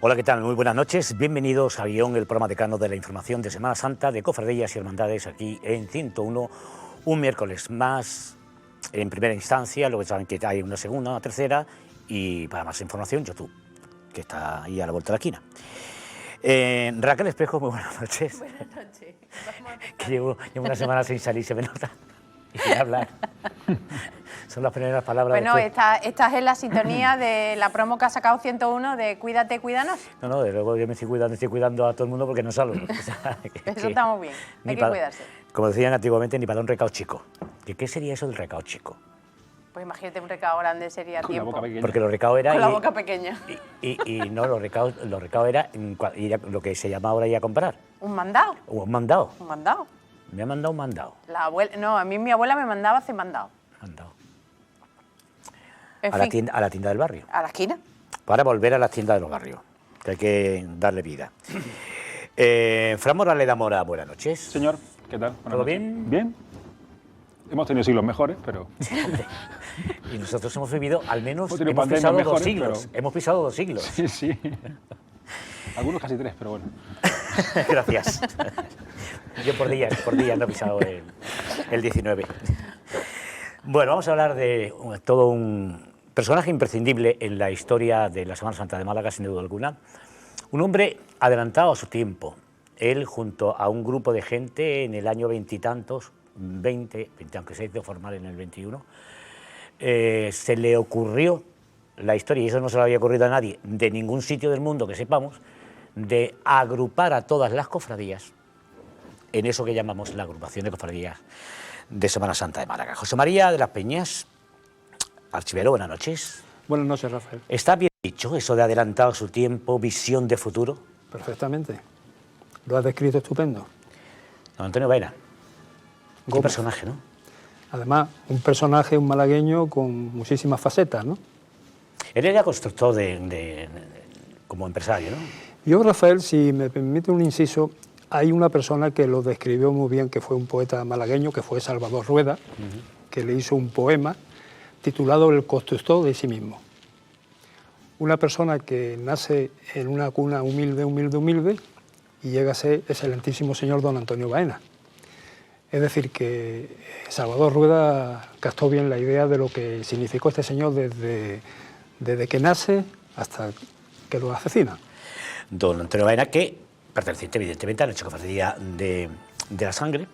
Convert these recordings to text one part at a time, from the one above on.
Hola, ¿qué tal? Muy buenas noches. Bienvenidos a Guión, el programa decano de la información de Semana Santa, de cofradías y hermandades, aquí en 101, un miércoles más en primera instancia. Luego saben que hay una segunda, una tercera, y para más información, YouTube, que está ahí a la vuelta de la esquina. Raquel Espejo, muy buenas noches. Buenas noches. Que llevo una semana sin salir, se me nota, y sin hablar. Son las primeras palabras. Bueno, después. estás en la sintonía de la promo que ha sacado 101 de Cuídate, Cuídanos. No, de luego yo me estoy cuidando a todo el mundo porque no salgo. O sea, Eso está muy bien, hay que cuidarse. Como decían antiguamente, ni para un recao chico. ¿Qué sería eso del recao chico? Pues imagínate un recao grande sería con tiempo. la boca pequeña. Porque los recaos era... Con la boca pequeña. Y no, los recaos era ir a lo que se llama ahora ir a comprar. ¿Un mandado? O un mandado. ¿Un mandado? Me ha mandado un mandado. La abuela, no, a mí mi abuela me mandaba hacer mandado. Mandado. En A fin, la tienda del barrio. a la esquina. Para volver a las tiendas de los barrios, que hay que darle vida. Fran Morales de Mora, buenas noches. Señor, ¿qué tal? Buenas ¿Todo noches. bien? Bien. Hemos tenido siglos mejores, pero... Y nosotros hemos vivido, al menos, Hemos tenido hemos pandemias pisado dos mejores, siglos. pero- Hemos pisado 2 siglos. Sí, sí. Algunos casi 3, pero bueno. Gracias. Yo por días no he pisado el 19. Bueno, vamos a hablar de todo un personaje imprescindible en la historia de la Semana Santa de Málaga, sin duda alguna. Un hombre adelantado a su tiempo. Él, junto a un grupo de gente en el año veintitantos, 20, aunque se hizo formal en el 21, se le ocurrió la historia, y eso no se le había ocurrido a nadie de ningún sitio del mundo que sepamos, de agrupar a todas las cofradías en eso que llamamos la agrupación de cofradías de Semana Santa de Málaga. José María de las Peñas, archivero, buenas noches. Buenas noches, Rafael. ¿Está bien dicho eso de adelantado a su tiempo, visión de futuro? Perfectamente. Lo has descrito estupendo. Don Antonio Baena. Qué Gómez. personaje, ¿no? Además, un personaje, un malagueño con muchísimas facetas, ¿no? Él era constructor como empresario, ¿no? Yo, Rafael, si me permite un inciso, hay una persona que lo describió muy bien, que fue un poeta malagueño, que fue Salvador Rueda, que le hizo un poema titulado El constructor de sí mismo. Una persona que nace en una cuna humilde, y llega a ser excelentísimo señor don Antonio Baena. Es decir, que Salvador Rueda captó bien la idea de lo que significó este señor desde que nace hasta que lo asesina. Don Antonio Baena, que perteneciente evidentemente a la Cofradía de la Sangre.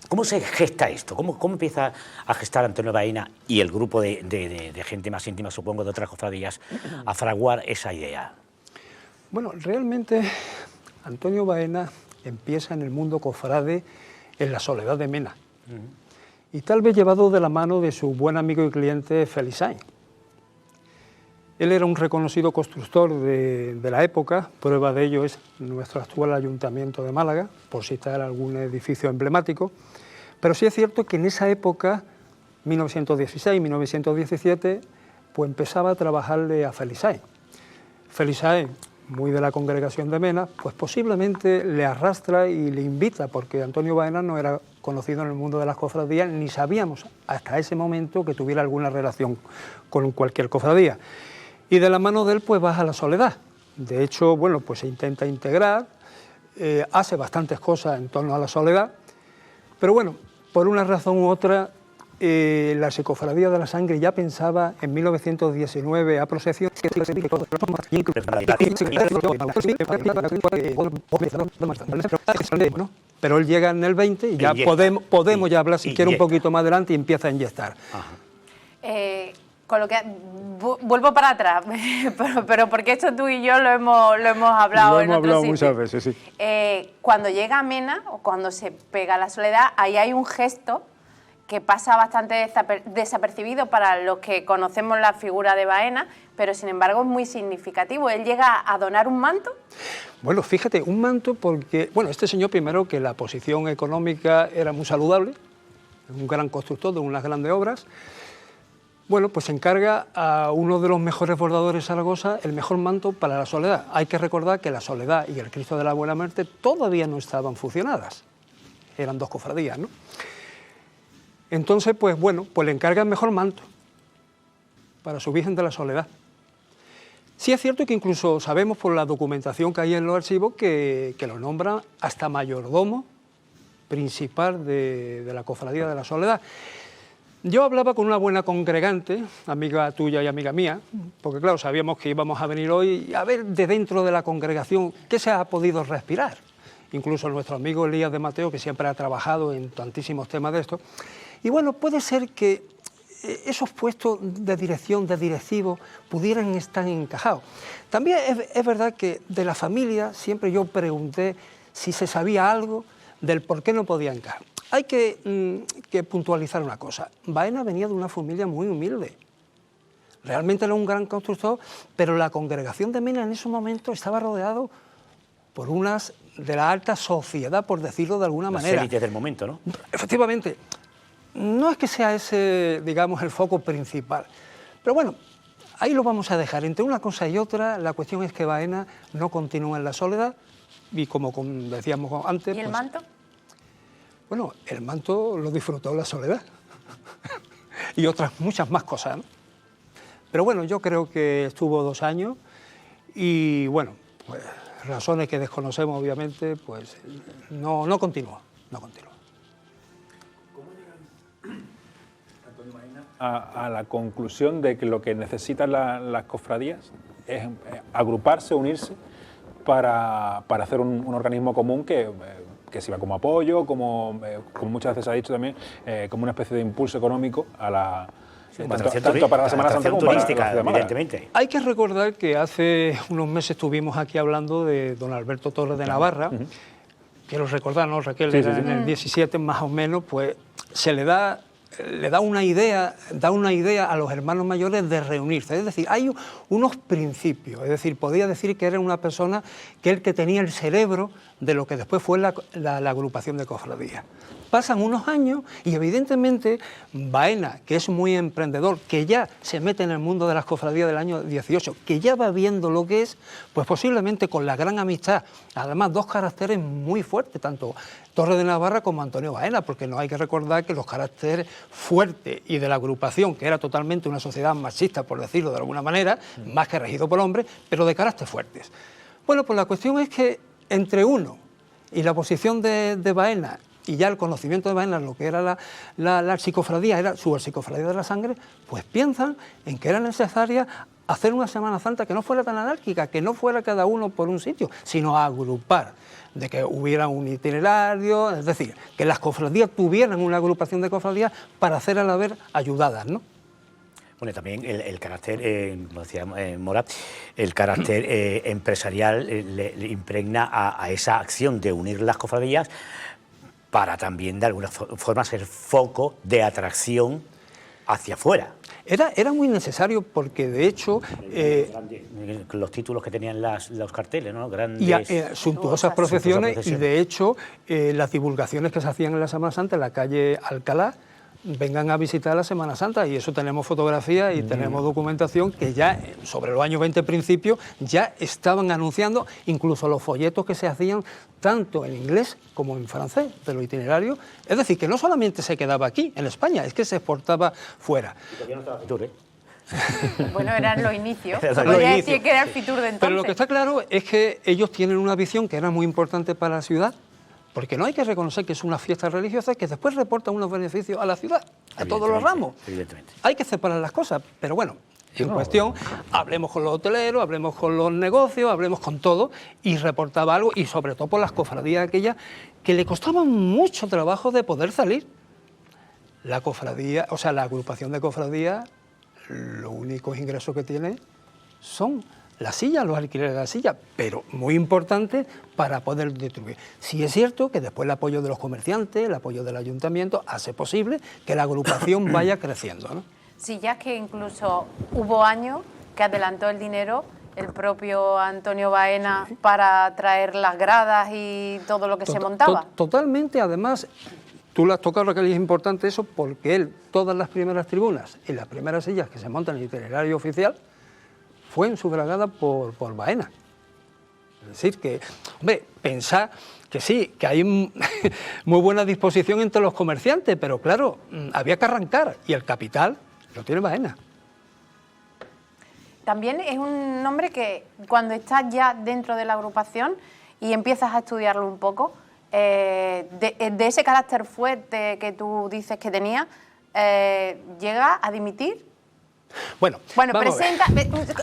¿Cómo se gesta esto? ¿Cómo empieza a gestar Antonio Baena y el grupo de gente más íntima, supongo, de otras cofradías, a fraguar esa idea? Bueno, realmente Antonio Baena empieza en el mundo cofrade en la Soledad de Mena, y tal vez llevado de la mano de su buen amigo y cliente Félix Sainz. Él era un reconocido constructor de la época, prueba de ello es nuestro actual Ayuntamiento de Málaga, por citar algún edificio emblemático, pero sí es cierto que en esa época, 1916, 1917, pues empezaba a trabajarle a Félix Sainz. Félix Sainz, muy de la congregación de Mena, pues posiblemente le arrastra y le invita, porque Antonio Baena no era conocido en el mundo de las cofradías, ni sabíamos hasta ese momento que tuviera alguna relación con cualquier cofradía. Y de la mano de él pues baja la Soledad. De hecho, bueno, pues se intenta integrar, hace bastantes cosas en torno a la Soledad, pero bueno, por una razón u otra, la Cofradía de la Sangre ya pensaba en 1919 a procesión pero él llega en el 20 y ya podemos ya hablar, si quiere, un poquito más adelante, y empieza a inyectar. Con lo que vuelvo para atrás, pero porque esto tú y yo lo hemos hablado en otros sitios. Muchas veces, sí. Cuando llega a Mena, o cuando se pega la Soledad, ahí hay un gesto que pasa bastante desapercibido para los que conocemos la figura de Baena, pero sin embargo es muy significativo. Él llega a donar un manto. Bueno, fíjate, un manto porque, bueno, este señor primero, que la posición económica era muy saludable, un gran constructor de unas grandes obras. Bueno, pues encarga a uno de los mejores bordadores de Zaragoza el mejor manto para la Soledad. Hay que recordar que la Soledad y el Cristo de la Buena Muerte todavía no estaban fusionadas. Eran dos cofradías, ¿no? Entonces, pues bueno, pues le encarga el mejor manto para su Virgen de la Soledad. Sí es cierto que incluso sabemos por la documentación que hay en los archivos que lo nombran hasta mayordomo principal de la Cofradía de la Soledad. Yo hablaba con una buena congregante, amiga tuya y amiga mía, porque claro, sabíamos que íbamos a venir hoy a ver de dentro de la congregación qué se ha podido respirar. Incluso nuestro amigo Elías de Mateo, que siempre ha trabajado en tantísimos temas de esto. Y bueno, puede ser que esos puestos de dirección, de directivos, pudieran estar encajados. También es verdad que de la familia siempre yo pregunté si se sabía algo del por qué no podía encajar. Hay que puntualizar una cosa. Baena venía de una familia muy humilde. Realmente era un gran constructor, pero la congregación de Mena en ese momento estaba rodeado por unas de la alta sociedad, por decirlo de alguna manera. Las élites del momento, ¿no? Efectivamente. No es que sea ese, digamos, el foco principal. Pero bueno, ahí lo vamos a dejar. Entre una cosa y otra, la cuestión es que Baena no continúa en la soledad y como decíamos antes... ¿Y el manto? Bueno, el manto lo disfrutó la soledad y otras muchas más cosas, ¿no? Pero bueno, yo creo que estuvo 2 años y bueno, pues razones que desconocemos obviamente, pues no continuó. A la conclusión de que lo que necesitan las cofradías es agruparse, unirse para hacer un organismo común que sirva como apoyo, como muchas veces se ha dicho también, como una especie de impulso económico a la... tanto para la Semana Santa como turística, para la Málaga. evidentemente. Hay que recordar que hace unos meses estuvimos aquí hablando de don Alberto Torres de Navarra. Quiero recordar, ¿no? Raquel, Sí, era sí, sí. en el 17 más o menos, pues se le da una idea a los hermanos mayores de reunirse. Es decir, hay unos principios. Es decir, podía decir que era una persona que tenía el cerebro de lo que después fue la agrupación de cofradías. Pasan unos años y evidentemente Baena, que es muy emprendedor, que ya se mete en el mundo de las cofradías del año 18, que ya va viendo lo que es, pues posiblemente con la gran amistad, además 2 caracteres muy fuertes, tanto Torres de Navarra como Antonio Baena, porque no hay que recordar que los caracteres fuertes y de la agrupación, que era totalmente una sociedad machista, por decirlo de alguna manera, más que regido por hombres, pero de carácter fuertes. Bueno, pues la cuestión es que entre uno y la posición de Baena, y ya el conocimiento de Baena, lo que era la archicofradía, era su archicofradía de la sangre, pues piensan en que era necesaria hacer una Semana Santa que no fuera tan anárquica, que no fuera cada uno por un sitio, sino agrupar, de que hubiera un itinerario, es decir, que las cofradías tuvieran una agrupación de cofradías para hacer a la vez ayudadas, ¿no? Bueno, también el carácter, como decía Morat, el carácter empresarial le impregna a esa acción de unir las cofradías para también de alguna forma ser foco de atracción hacia afuera. Era muy necesario porque de hecho... los títulos que tenían los carteles, ¿no? Grandes... Y suntuosas procesiones y de hecho las divulgaciones que se hacían en la Semana Santa en la calle Alcalá, vengan a visitar la Semana Santa y eso tenemos fotografías y tenemos documentación que ya sobre los años 20 principios ya estaban anunciando incluso los folletos que se hacían tanto en inglés como en francés de los itinerarios, es decir, que no solamente se quedaba aquí en España, es que se exportaba fuera. Y todavía no estaba Fitur, ¿eh? Bueno, eran los inicios. Los Podría inicios. decir que era el Fitur de entonces. Pero lo que está claro es que ellos tienen una visión que era muy importante para la ciudad, porque no hay que reconocer que es una fiesta religiosa que después reporta unos beneficios a la ciudad, a todos los ramos. Evidentemente. Hay que separar las cosas, pero bueno, en cuestión, hablemos con los hoteleros, hablemos con los negocios, hablemos con todo, y reportaba algo, y sobre todo por las cofradías aquellas que le costaba mucho trabajo de poder salir. La cofradía, o sea, la agrupación de cofradías, los únicos ingresos que tiene son la silla, los alquileres de la silla, pero muy importante para poder distribuir. Sí es cierto que después el apoyo de los comerciantes, el apoyo del ayuntamiento, hace posible que la agrupación vaya creciendo, ¿no? Sí, ya que incluso hubo años que adelantó el dinero el propio Antonio Baena para traer las gradas y todo lo que se montaba. Totalmente, además, tú lo has tocado, Raquel, y es importante eso, porque él, todas las primeras tribunas y las primeras sillas que se montan en el itinerario oficial, fue sufragada por Baena. Es decir, que, hombre, pensar que sí, que hay muy buena disposición entre los comerciantes, pero claro, había que arrancar y el capital lo tiene Baena. también es un nombre que cuando estás ya dentro de la agrupación y empiezas a estudiarlo un poco, de ese carácter fuerte que tú dices que tenía, llega a dimitir. Bueno, presenta,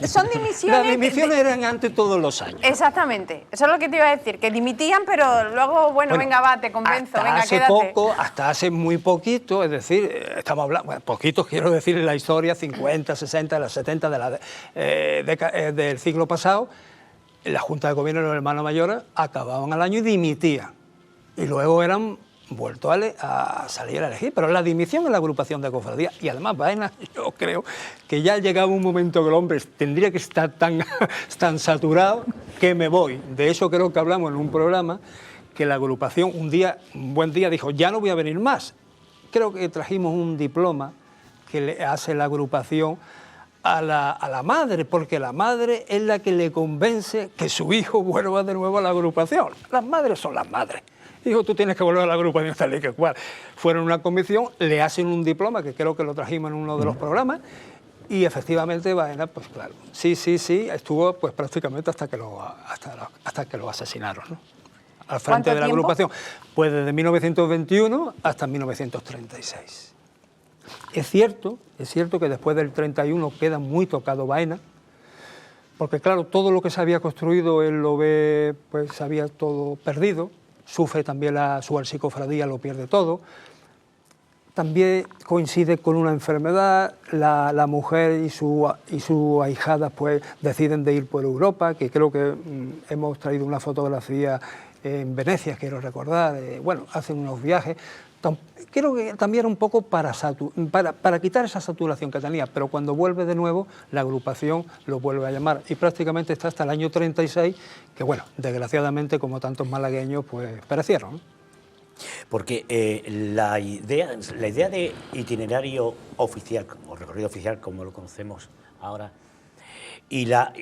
son dimisiones. Las dimisiones eran antes todos los años. Exactamente, eso es lo que te iba a decir, que dimitían, pero luego, bueno, venga, va, te convenzo, hasta venga, hace quédate. poco, hasta hace muy poquito, es decir, estamos hablando, bueno, poquitos quiero decir en la historia, 50, 60, las 70 del siglo pasado, la Junta de Gobierno y los hermanos mayores acababan al año y dimitían. Y luego eran vuelto a salir a elegir, pero la dimisión en la agrupación de cofradías, y además Baena, yo creo que ya llegaba un momento que el hombre tendría que estar tan saturado que me voy. De eso creo que hablamos en un programa, que la agrupación un buen día dijo, ya no voy a venir más. Creo que trajimos un diploma que le hace la agrupación a la madre, porque la madre es la que le convence que su hijo vuelva de nuevo a la agrupación. Las madres son las madres. Dijo, tú tienes que volver a la agrupación tal y que cual. Fueron a una comisión, le hacen un diploma, que creo que lo trajimos en uno de los programas, y efectivamente Baena, pues claro, sí, estuvo pues prácticamente hasta que lo asesinaron, ¿no? Al frente de la agrupación. Pues desde 1921 hasta 1936. Es cierto que después del 31 queda muy tocado Baena, porque claro, todo lo que se había construido él lo ve, pues se había todo perdido. Sufre también su archicofradía, lo pierde todo. También coincide con una enfermedad, la mujer y su ahijada pues deciden de ir por Europa, que creo que hemos traído una fotografía en Venecia, quiero recordar, bueno, hacen unos viajes. Creo que también era un poco para quitar esa saturación que tenía, pero cuando vuelve de nuevo, la agrupación lo vuelve a llamar, y prácticamente está hasta el año 36, que bueno, desgraciadamente, como tantos malagueños, pues perecieron, ¿no? Porque la idea de itinerario oficial, o recorrido oficial, como lo conocemos ahora, y la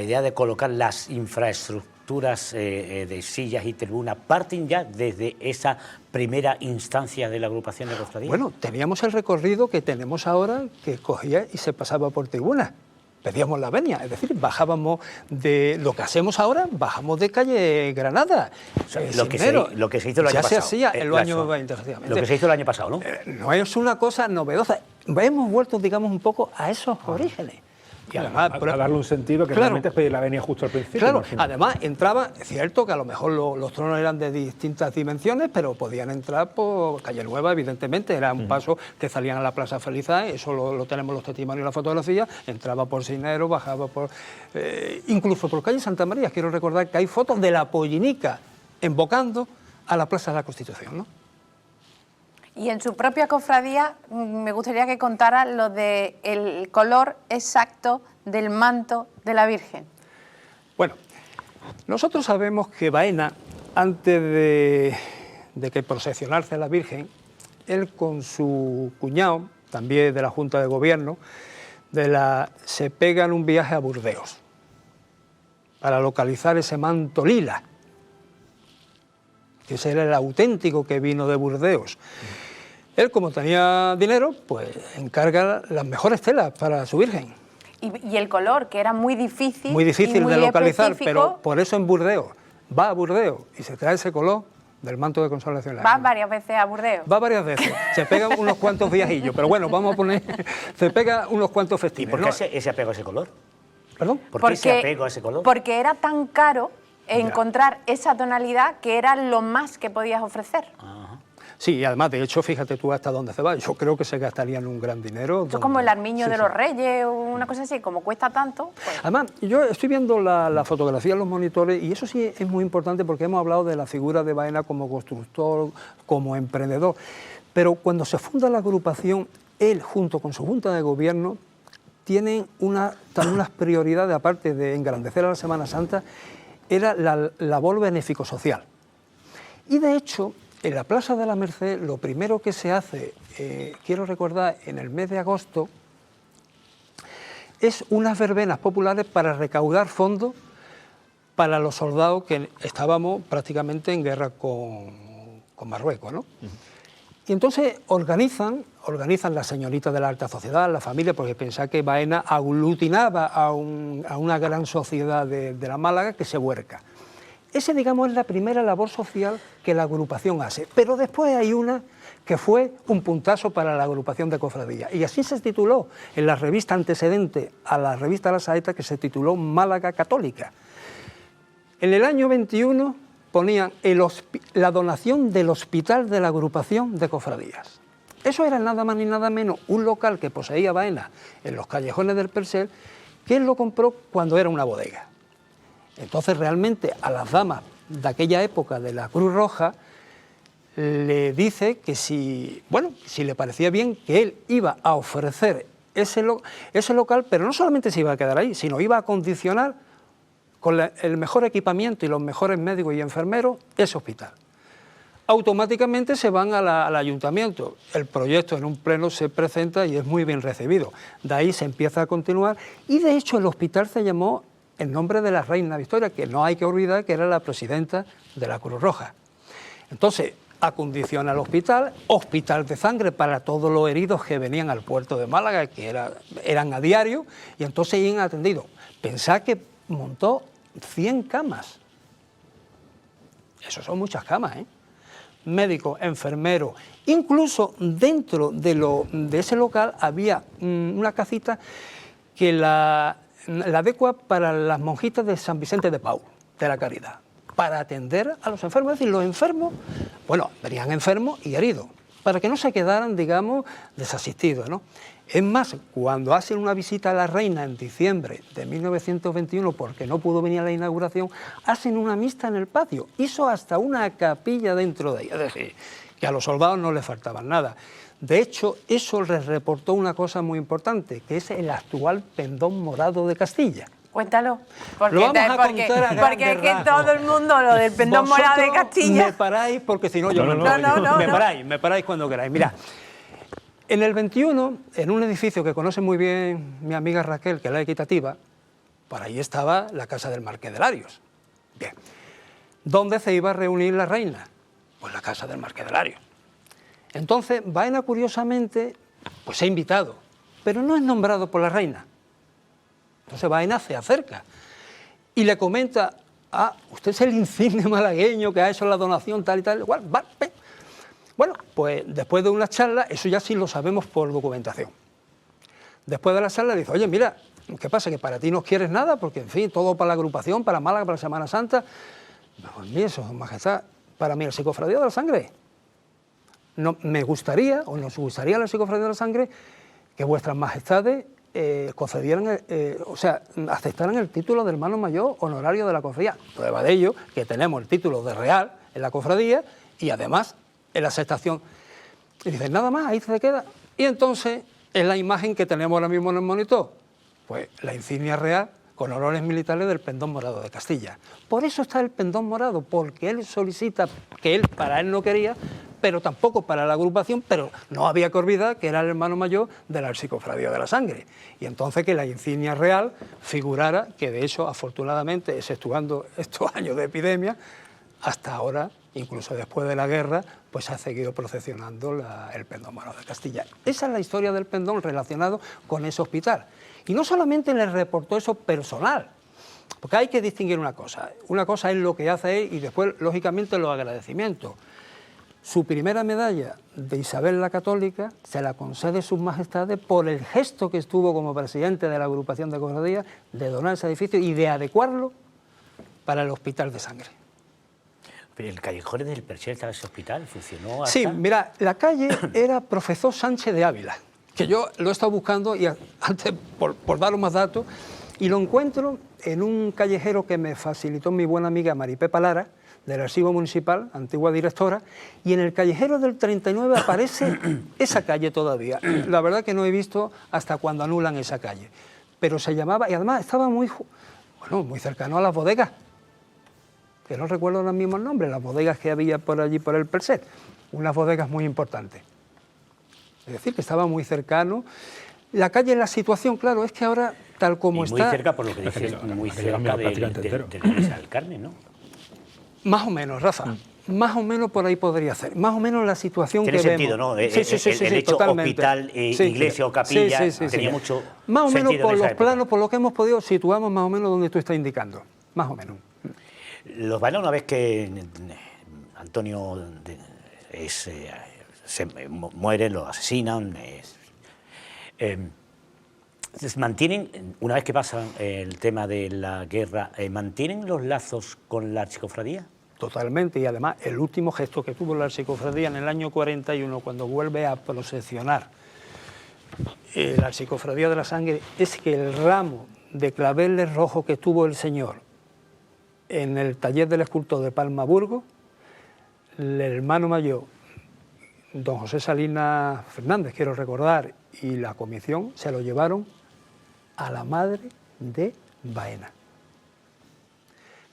idea de colocar las infraestructuras de sillas y tribunas, ¿parten ya desde esa primera instancia de la agrupación de cofradías? Bueno, teníamos el recorrido que tenemos ahora, que cogía y se pasaba por tribunas. Pedíamos la venia, es decir, bajábamos de lo que hacemos ahora, bajamos de calle Granada. O sea, lo que se hizo el año pasado. Ya se hacía en los años 20, efectivamente. Lo que se hizo el año pasado, ¿no? No es una cosa novedosa. Hemos vuelto, digamos, un poco a esos orígenes. Y además, a darle un sentido que realmente es pedir la venia justo al principio. Claro, además entraba, es cierto que a lo mejor los tronos eran de distintas dimensiones, pero podían entrar por Calle Nueva, evidentemente, era un paso que salían a la Plaza Felizá, eso lo tenemos los testimonios y la fotografía, entraba por Cisneros, bajaba por... incluso por Calle Santa María, quiero recordar que hay fotos de la Pollinica embocando a la Plaza de la Constitución, ¿no? Y en su propia cofradía me gustaría que contara lo del color exacto del manto de la Virgen. Bueno, nosotros sabemos que Baena, antes de que procesionarse a la Virgen, él con su cuñado, también de la Junta de Gobierno, se pegan un viaje a Burdeos para localizar ese manto lila, que ese era el auténtico que vino de Burdeos. Él, como tenía dinero, pues encarga las mejores telas para su Virgen. Y el color, que era muy difícil. Muy difícil muy de localizar, específico. pero por eso en Burdeos, va a Burdeos y se trae ese color del manto de consolación. Va varias veces a Burdeos. Va varias veces, se pega unos cuantos viajillos, pero bueno, vamos a poner, se pega unos cuantos festines. ¿Y por qué ese apego a ese color? ¿Perdón? ¿Por qué ese apego a ese color? Porque era tan caro encontrar esa tonalidad que era lo más que podías ofrecer. Ajá. Sí, y además, de hecho, fíjate tú hasta dónde se va. Yo creo que se gastarían un gran dinero. Eso es como el armiño de los reyes o una cosa así, como cuesta tanto. Pues. Además, yo estoy viendo la fotografía en los monitores y eso sí es muy importante porque hemos hablado de la figura de Baena como constructor, como emprendedor. Pero cuando se funda la agrupación, él, junto con su Junta de Gobierno, tienen también unas prioridades, aparte de engrandecer a la Semana Santa, era la labor benéfico-social. Y de hecho, en la Plaza de la Merced, lo primero que se hace, quiero recordar, en el mes de agosto, es unas verbenas populares para recaudar fondos para los soldados que estábamos prácticamente en guerra con Marruecos, ¿no? Y entonces organizan las señoritas de la alta sociedad, la familia, porque pensaba que Baena aglutinaba a una gran sociedad de la Málaga que se vuelca. Ese, digamos, es la primera labor social que la agrupación hace. Pero después hay una que fue un puntazo para la agrupación de cofradías. Y así se tituló en la revista antecedente a la revista La Saeta, que se tituló Málaga Católica. En el año 21 ponían la donación del hospital de la agrupación de cofradías. Eso era nada más ni nada menos un local que poseía Baena en los callejones del Persel, que él lo compró cuando era una bodega. Entonces realmente a las damas de aquella época de la Cruz Roja le dice que si le parecía bien, que él iba a ofrecer ese local, pero no solamente se iba a quedar ahí, sino iba a condicionar con el mejor equipamiento y los mejores médicos y enfermeros ese hospital. Automáticamente se van al ayuntamiento. El proyecto en un pleno se presenta y es muy bien recibido. De ahí se empieza a continuar y de hecho el hospital se llamó en nombre de la reina Victoria, que no hay que olvidar que era la presidenta de la Cruz Roja. Entonces acondiciona el hospital de sangre para todos los heridos que venían al puerto de Málaga, que eran a diario, y entonces iban atendidos. Pensad que montó 100 camas. Eso son muchas camas, ¿eh? Médicos, enfermeros, incluso dentro de ese local había una casita que la adecua para las monjitas de San Vicente de Paúl, de la Caridad, para atender a los enfermos. Es decir, los enfermos, venían enfermos y heridos, para que no se quedaran, digamos, desasistidos, ¿no? Es más, cuando hacen una visita a la reina en diciembre de 1921, porque no pudo venir a la inauguración, hacen una misa en el patio. Hizo hasta una capilla dentro de ella, es decir, que a los soldados no les faltaba nada. De hecho, eso les reportó una cosa muy importante, que es el actual pendón morado de Castilla. Cuéntalo, porque es que todo el mundo lo del pendón morado de Castilla. Me paráis, porque si no yo me paráis cuando queráis. Mira, en el 21, en un edificio que conoce muy bien mi amiga Raquel, que es la Equitativa, por ahí estaba la casa del Marqués de Larios. Bien, ¿dónde se iba a reunir la reina? Pues la casa del Marqués de Larios. Entonces, Baena, curiosamente, pues se ha invitado, pero no es nombrado por la reina. Entonces Baena se acerca y le comenta: usted es el insigne malagueño que ha hecho la donación tal y tal. Bueno, pues después de una charla, eso ya sí lo sabemos por documentación. Después de la charla dice: oye, mira, ¿qué pasa? Que para ti no quieres nada, porque en fin, todo para la agrupación, para Málaga, para la Semana Santa. Pues mire, eso, majestad, para mí el Psicofradía de la Sangre. No, me gustaría, o nos gustaría la Psicofradía de la Sangre, que vuestras majestades concedieran, aceptaran el título de hermano mayor honorario de la cofradía. Prueba de ello, que tenemos el título de real en la cofradía y además en la aceptación. Y dices, nada más, ahí se queda. Y entonces es la imagen que tenemos ahora mismo en el monitor, pues la insignia real con honores militares del pendón morado de Castilla. Por eso está el pendón morado, porque él solicita, que para él no quería, pero tampoco para la agrupación, pero no había que olvidar que era el hermano mayor de la Psicofradía de la Sangre. Y entonces que la insignia real figurara, que de hecho, afortunadamente, exceptuando estos años de epidemia, hasta ahora, incluso después de la guerra, pues ha seguido procesionando el pendón morado de Castilla. Esa es la historia del pendón relacionado con ese hospital. Y no solamente le reportó eso personal, porque hay que distinguir una cosa es lo que hace él y después, lógicamente, los agradecimientos. Su primera medalla de Isabel la Católica se la concede sus majestades por el gesto que estuvo como presidente de la agrupación de cofradías de donar ese edificio y de adecuarlo para el hospital de sangre. Pero el callejón del Persel estaba ese hospital, funcionó hasta... Sí, mira, la calle era Profesor Sánchez de Ávila, que yo lo he estado buscando y antes por daros más datos, y lo encuentro en un callejero que me facilitó mi buena amiga Maripepa Lara, del Archivo Municipal, antigua directora, y en el callejero del 39 aparece esa calle todavía. La verdad que no he visto hasta cuando anulan esa calle, pero se llamaba, y además estaba muy cercano a las bodegas, que no recuerdo ahora mismo el nombre, las bodegas que había por allí, por el Persel, unas bodegas muy importantes. Es decir, que estaba muy cercano. La calle, la situación, claro, es que ahora, tal como y muy está... Muy cerca, por lo que dices, muy cerca de la iglesia del Carmen, ¿no? Más o menos, Rafa. Más o menos por ahí podría ser, más o menos la situación Tiene que sentido, vemos. ¿no? El hecho totalmente. hospital, iglesia o capilla, tenía mucho más o menos sentido por en esa los época. planos, por lo que hemos podido, situamos más o menos donde tú estás indicando, más o menos. Los Baena, una vez que Antonio muere, lo asesinan, mantienen, una vez que pasa el tema de la guerra, ¿mantienen los lazos con la archicofradía? Totalmente, y además el último gesto que tuvo la archicofradía en el año 41, cuando vuelve a procesionar la archicofradía de la sangre, es que el ramo de claveles rojos que tuvo el señor en el taller del escultor de Palmaburgo, el hermano mayor, don José Salinas Fernández, quiero recordar, y la comisión se lo llevaron a la madre de Baena,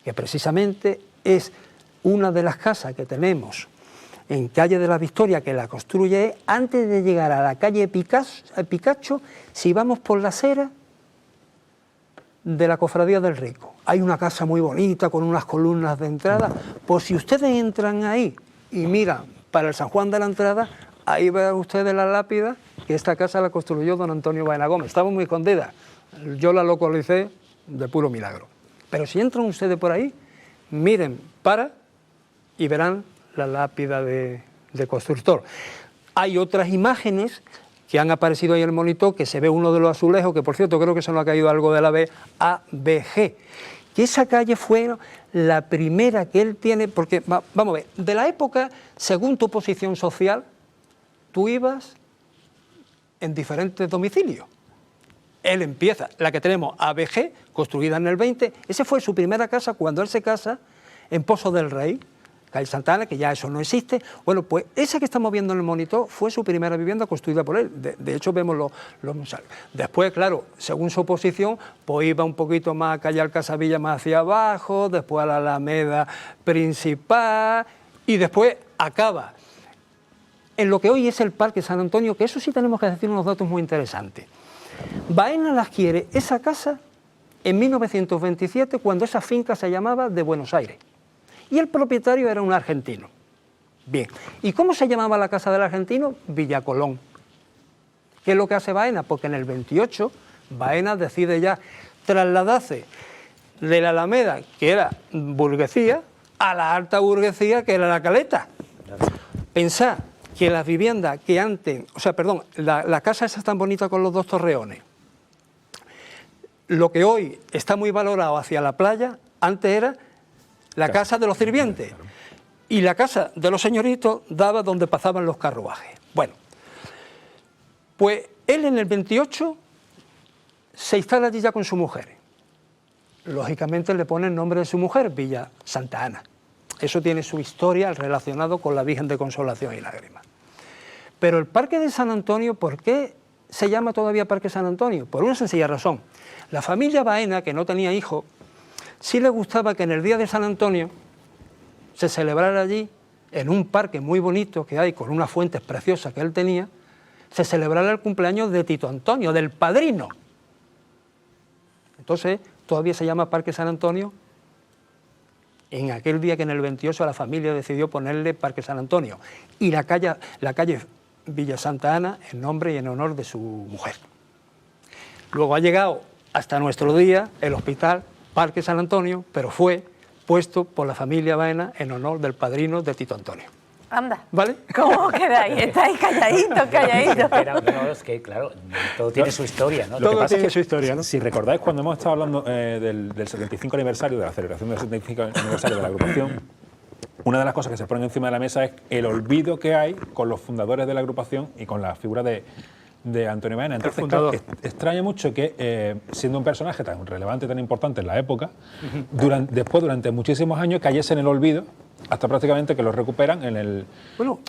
que precisamente es una de las casas que tenemos en calle de la Victoria, que la construye antes de llegar a la calle Picacho, si vamos por la acera de la Cofradía del Rico. Hay una casa muy bonita con unas columnas de entrada, pues si ustedes entran ahí y miran para el San Juan de la Entrada, ahí ven ustedes la lápida, que esta casa la construyó don Antonio Baena Gómez. Estaba muy escondida, yo la localicé de puro milagro. Pero si entran ustedes por ahí, miren y verán la lápida de constructor. Hay otras imágenes que han aparecido ahí en el monitor, que se ve uno de los azulejos, que por cierto creo que se nos ha caído algo de la ABG, que esa calle fue la primera que él tiene, porque vamos a ver, de la época, según tu posición social, tú ibas en diferentes domicilios. Él empieza, la que tenemos ABG, construida en el 20, esa fue su primera casa cuando él se casa en Pozo del Rey, calle Santa Ana, que ya eso no existe. Bueno, pues esa que estamos viendo en el monitor fue su primera vivienda construida por él. De hecho, vemos los museos. Después, claro, según su posición, pues iba un poquito más a calle Alcazavilla, más hacia abajo, después a la Alameda Principal, y después acaba en lo que hoy es el Parque San Antonio, que eso sí tenemos que decir unos datos muy interesantes. Baena la adquiere esa casa en 1927, cuando esa finca se llamaba de Buenos Aires. Y el propietario era un argentino. Bien, ¿y cómo se llamaba la casa del argentino? Villa Colón. ¿Qué es lo que hace Baena? Porque en el 28 Baena decide ya trasladarse de la Alameda, que era burguesía, a la alta burguesía, que era la Caleta. Pensad que las viviendas que antes, la casa esa tan bonita con los dos torreones, lo que hoy está muy valorado hacia la playa, antes era la casa de los sirvientes, y la casa de los señoritos daba donde pasaban los carruajes. Bueno, pues él en el 28 se instala allí ya con su mujer. Lógicamente le pone el nombre de su mujer, Villa Santa Ana. Eso tiene su historia relacionado con la Virgen de Consolación y Lágrimas. Pero el Parque de San Antonio, ¿por qué se llama todavía Parque San Antonio? Por una sencilla razón. La familia Baena, que no tenía hijos, sí le gustaba que en el día de San Antonio se celebrara allí, en un parque muy bonito que hay, con unas fuentes preciosas que él tenía, se celebrara el cumpleaños de Tito Antonio, del padrino. Entonces, todavía se llama Parque San Antonio, en aquel día que en el 28 la familia decidió ponerle Parque San Antonio, y la calle Villa Santa Ana en nombre y en honor de su mujer. Luego ha llegado hasta nuestro día el hospital Parque San Antonio, pero fue puesto por la familia Baena en honor del padrino de Tito Antonio. Anda. ¿Vale? ¿Cómo quedáis? Estáis calladitos, calladitos. No, es que, claro, todo tiene su historia, ¿no? Todo tiene su historia, ¿no? Si recordáis, cuando hemos estado hablando del 75 aniversario, de la celebración del 75 aniversario de la agrupación, una de las cosas que se ponen encima de la mesa es el olvido que hay con los fundadores de la agrupación y con la figura de Antonio Baena. Entonces, claro, extraña mucho que, siendo un personaje tan relevante, tan importante en la época, durante muchísimos años cayese en el olvido, hasta prácticamente que lo recuperan en el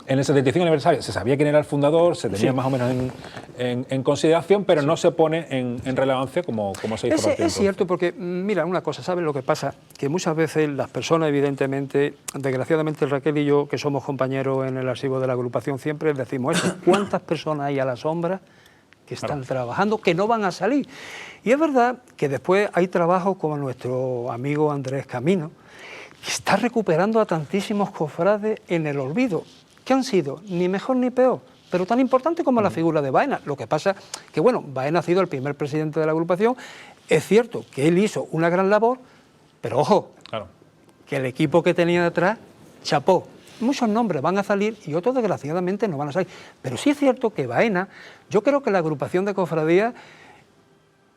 75 aniversario. Se sabía quién era el fundador, se tenía más o menos en consideración, pero no se pone en relevancia como se hizo. Es cierto, porque, mira, una cosa, ¿sabes lo que pasa? Que muchas veces las personas, evidentemente, desgraciadamente Raquel y yo, que somos compañeros en el archivo de la agrupación, siempre decimos eso. ¿Cuántas personas hay a la sombra que están trabajando, que no van a salir? Y es verdad que después hay trabajos como nuestro amigo Andrés Camino, está recuperando a tantísimos cofrades en el olvido, que han sido ni mejor ni peor, pero tan importante como la figura de Baena. Lo que pasa que, bueno, Baena ha sido el primer presidente de la agrupación. Es cierto que él hizo una gran labor, pero ojo, Claro. que el equipo que tenía detrás chapó. Muchos nombres van a salir y otros desgraciadamente no van a salir. Pero sí es cierto que Baena, yo creo que la agrupación de cofradías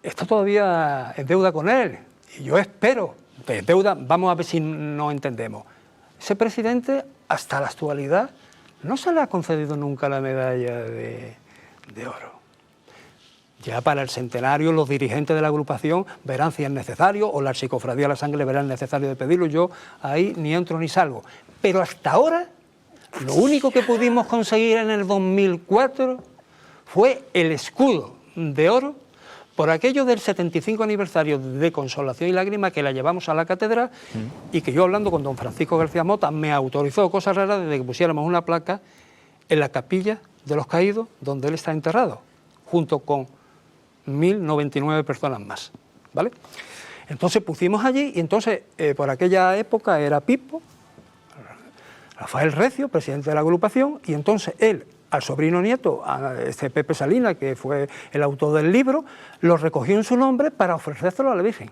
está todavía en deuda con él. Y yo espero, de deuda, vamos a ver si nos entendemos. Ese presidente, hasta la actualidad, no se le ha concedido nunca la medalla de oro. Ya para el centenario los dirigentes de la agrupación verán si es necesario, o la Archicofradía de la Sangre verán necesario de pedirlo. Yo ahí ni entro ni salgo. Pero hasta ahora, lo único que pudimos conseguir en el 2004 fue el escudo de oro por aquello del 75 aniversario de Consolación y Lágrima, que la llevamos a la catedral y que yo, hablando con don Francisco García Mota, me autorizó, cosas raras, desde que pusiéramos una placa en la capilla de los caídos donde él está enterrado, junto con 1099 personas más, ¿vale? Entonces pusimos allí y entonces por aquella época era Pipo, Rafael Recio, presidente de la agrupación, y entonces él, al sobrino nieto, a Pepe Salinas, que fue el autor del libro, lo recogió en su nombre para ofrecérselo a la Virgen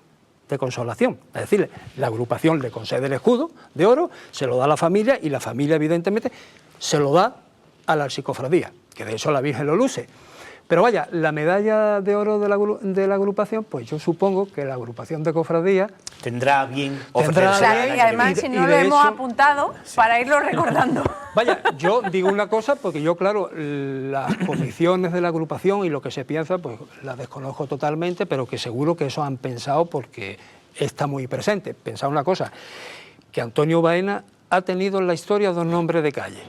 de Consolación. Es decir, la agrupación le concede el escudo de oro, se lo da a la familia y la familia evidentemente se lo da a la Archicofradía, que de eso la Virgen lo luce. Pero vaya, la medalla de oro de la agrupación, pues yo supongo que la agrupación de cofradías Tendrá bien Tendrá ofrecerse. Claro, y además, si no lo hemos apuntado, para irlo recordando. Vaya, yo digo una cosa porque yo, claro, las condiciones de la agrupación y lo que se piensa, pues las desconozco totalmente, pero que seguro que eso han pensado porque está muy presente. Pensad una cosa, que Antonio Baena ha tenido en la historia dos nombres de calle.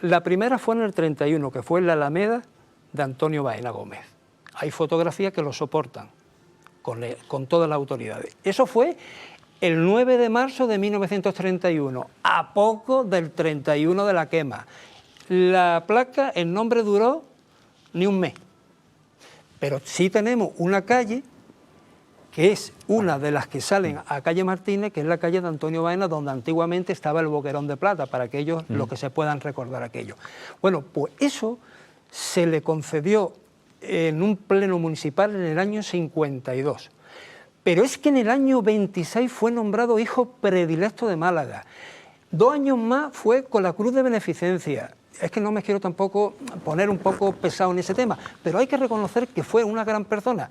La primera fue en el 31, que fue en la Alameda de Antonio Baena Gómez. Hay fotografías que lo soportan con todas las autoridades. Eso fue el 9 de marzo de 1931, a poco del 31 de la quema. La placa, el nombre duró ni un mes. Pero sí tenemos una calle, que es una de las que salen a calle Martínez, que es la calle de Antonio Baena, donde antiguamente estaba el Boquerón de Plata, para aquellos los que se puedan recordar aquello. Bueno, pues eso se le concedió en un pleno municipal en el año 52. Pero es que en el año 26 fue nombrado hijo predilecto de Málaga. 2 años más fue con la Cruz de Beneficencia. Es que no me quiero tampoco poner un poco pesado en ese tema, pero hay que reconocer que fue una gran persona,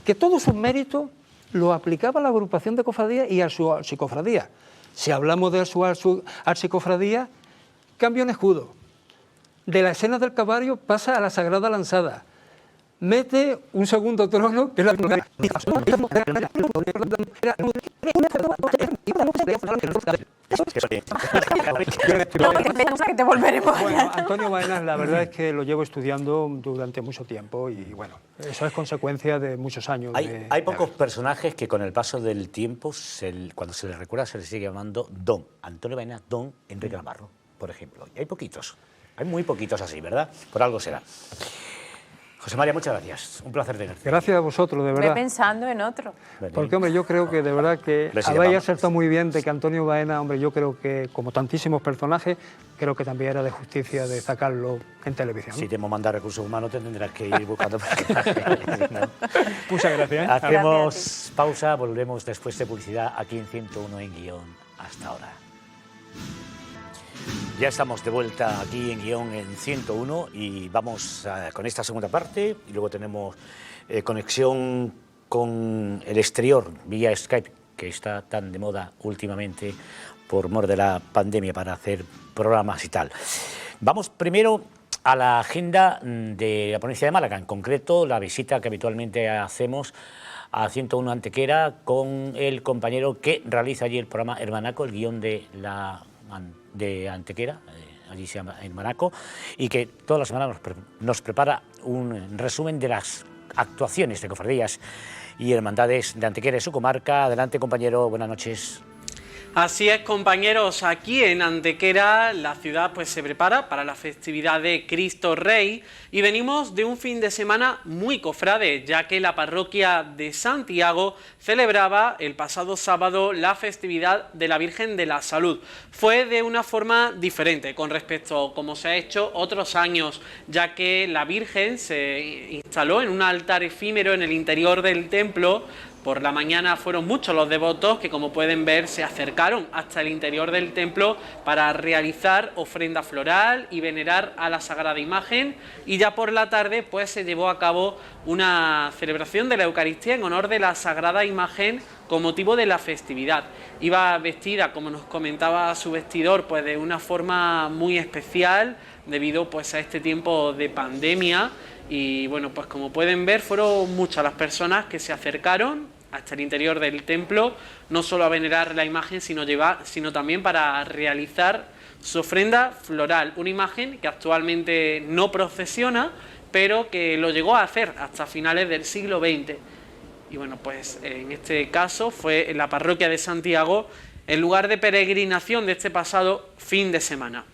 que todos sus méritos lo aplicaba a la agrupación de cofradías y a su archicofradía. Si hablamos de su archicofradía, cambia un escudo. De la escena del Calvario pasa a la Sagrada Lanzada. Mete un segundo trono, que es la Que te volveremos. Bueno, Antonio Baena, la verdad es que lo llevo estudiando durante mucho tiempo y bueno, eso es consecuencia de muchos años. Hay pocos personajes que con el paso del tiempo, cuando se les recuerda, se les sigue llamando Don. Antonio Baena, Don Enrique Navarro, por ejemplo. Y hay poquitos. Hay muy poquitos así, ¿verdad? Por algo será. José María, muchas gracias. Un placer tenerte. Gracias a vosotros, de Ve verdad. pensando en otro. Porque, hombre, yo creo que de verdad que habéis acertado muy bien de que Antonio Baena, hombre, yo creo que, como tantísimos personajes, creo que también era de justicia de sacarlo en televisión. Si te hemos mandado recursos humanos, te tendrás que ir buscando personajes, ¿no? Muchas gracias. Hacemos Gracias pausa, volvemos después de publicidad aquí en 101 en Guión. Hasta ahora. Ya estamos de vuelta aquí en Guión en 101 y vamos con esta segunda parte y luego tenemos conexión con el exterior vía Skype, que está tan de moda últimamente por mor de la pandemia para hacer programas y tal. Vamos primero a la agenda de la provincia de Málaga, en concreto la visita que habitualmente hacemos a 101 Antequera con el compañero que realiza allí el programa Hermanaco, el guión de Antequera, allí se llama Hermanaco, y que toda la semana nos prepara un resumen de las actuaciones de cofradías y hermandades de Antequera y su comarca. Adelante, compañero, buenas noches. Así es, compañeros, aquí en Antequera la ciudad pues se prepara para la festividad de Cristo Rey y venimos de un fin de semana muy cofrade, ya que la parroquia de Santiago celebraba el pasado sábado la festividad de la Virgen de la Salud. Fue de una forma diferente con respecto a como se ha hecho otros años, ya que la Virgen se instaló en un altar efímero en el interior del templo. Por la mañana fueron muchos los devotos que, como pueden ver, se acercaron hasta el interior del templo para realizar ofrenda floral y venerar a la Sagrada Imagen, y ya por la tarde pues se llevó a cabo una celebración de la Eucaristía en honor de la Sagrada Imagen con motivo de la festividad. Iba vestida, como nos comentaba su vestidor, pues de una forma muy especial debido pues a este tiempo de pandemia. Y bueno, pues como pueden ver, fueron muchas las personas que se acercaron hasta el interior del templo, no solo a venerar la imagen, sino también para realizar su ofrenda floral. Una imagen que actualmente no procesiona, pero que lo llegó a hacer hasta finales del siglo XX. Y bueno, pues en este caso fue en la parroquia de Santiago el lugar de peregrinación de este pasado fin de semana.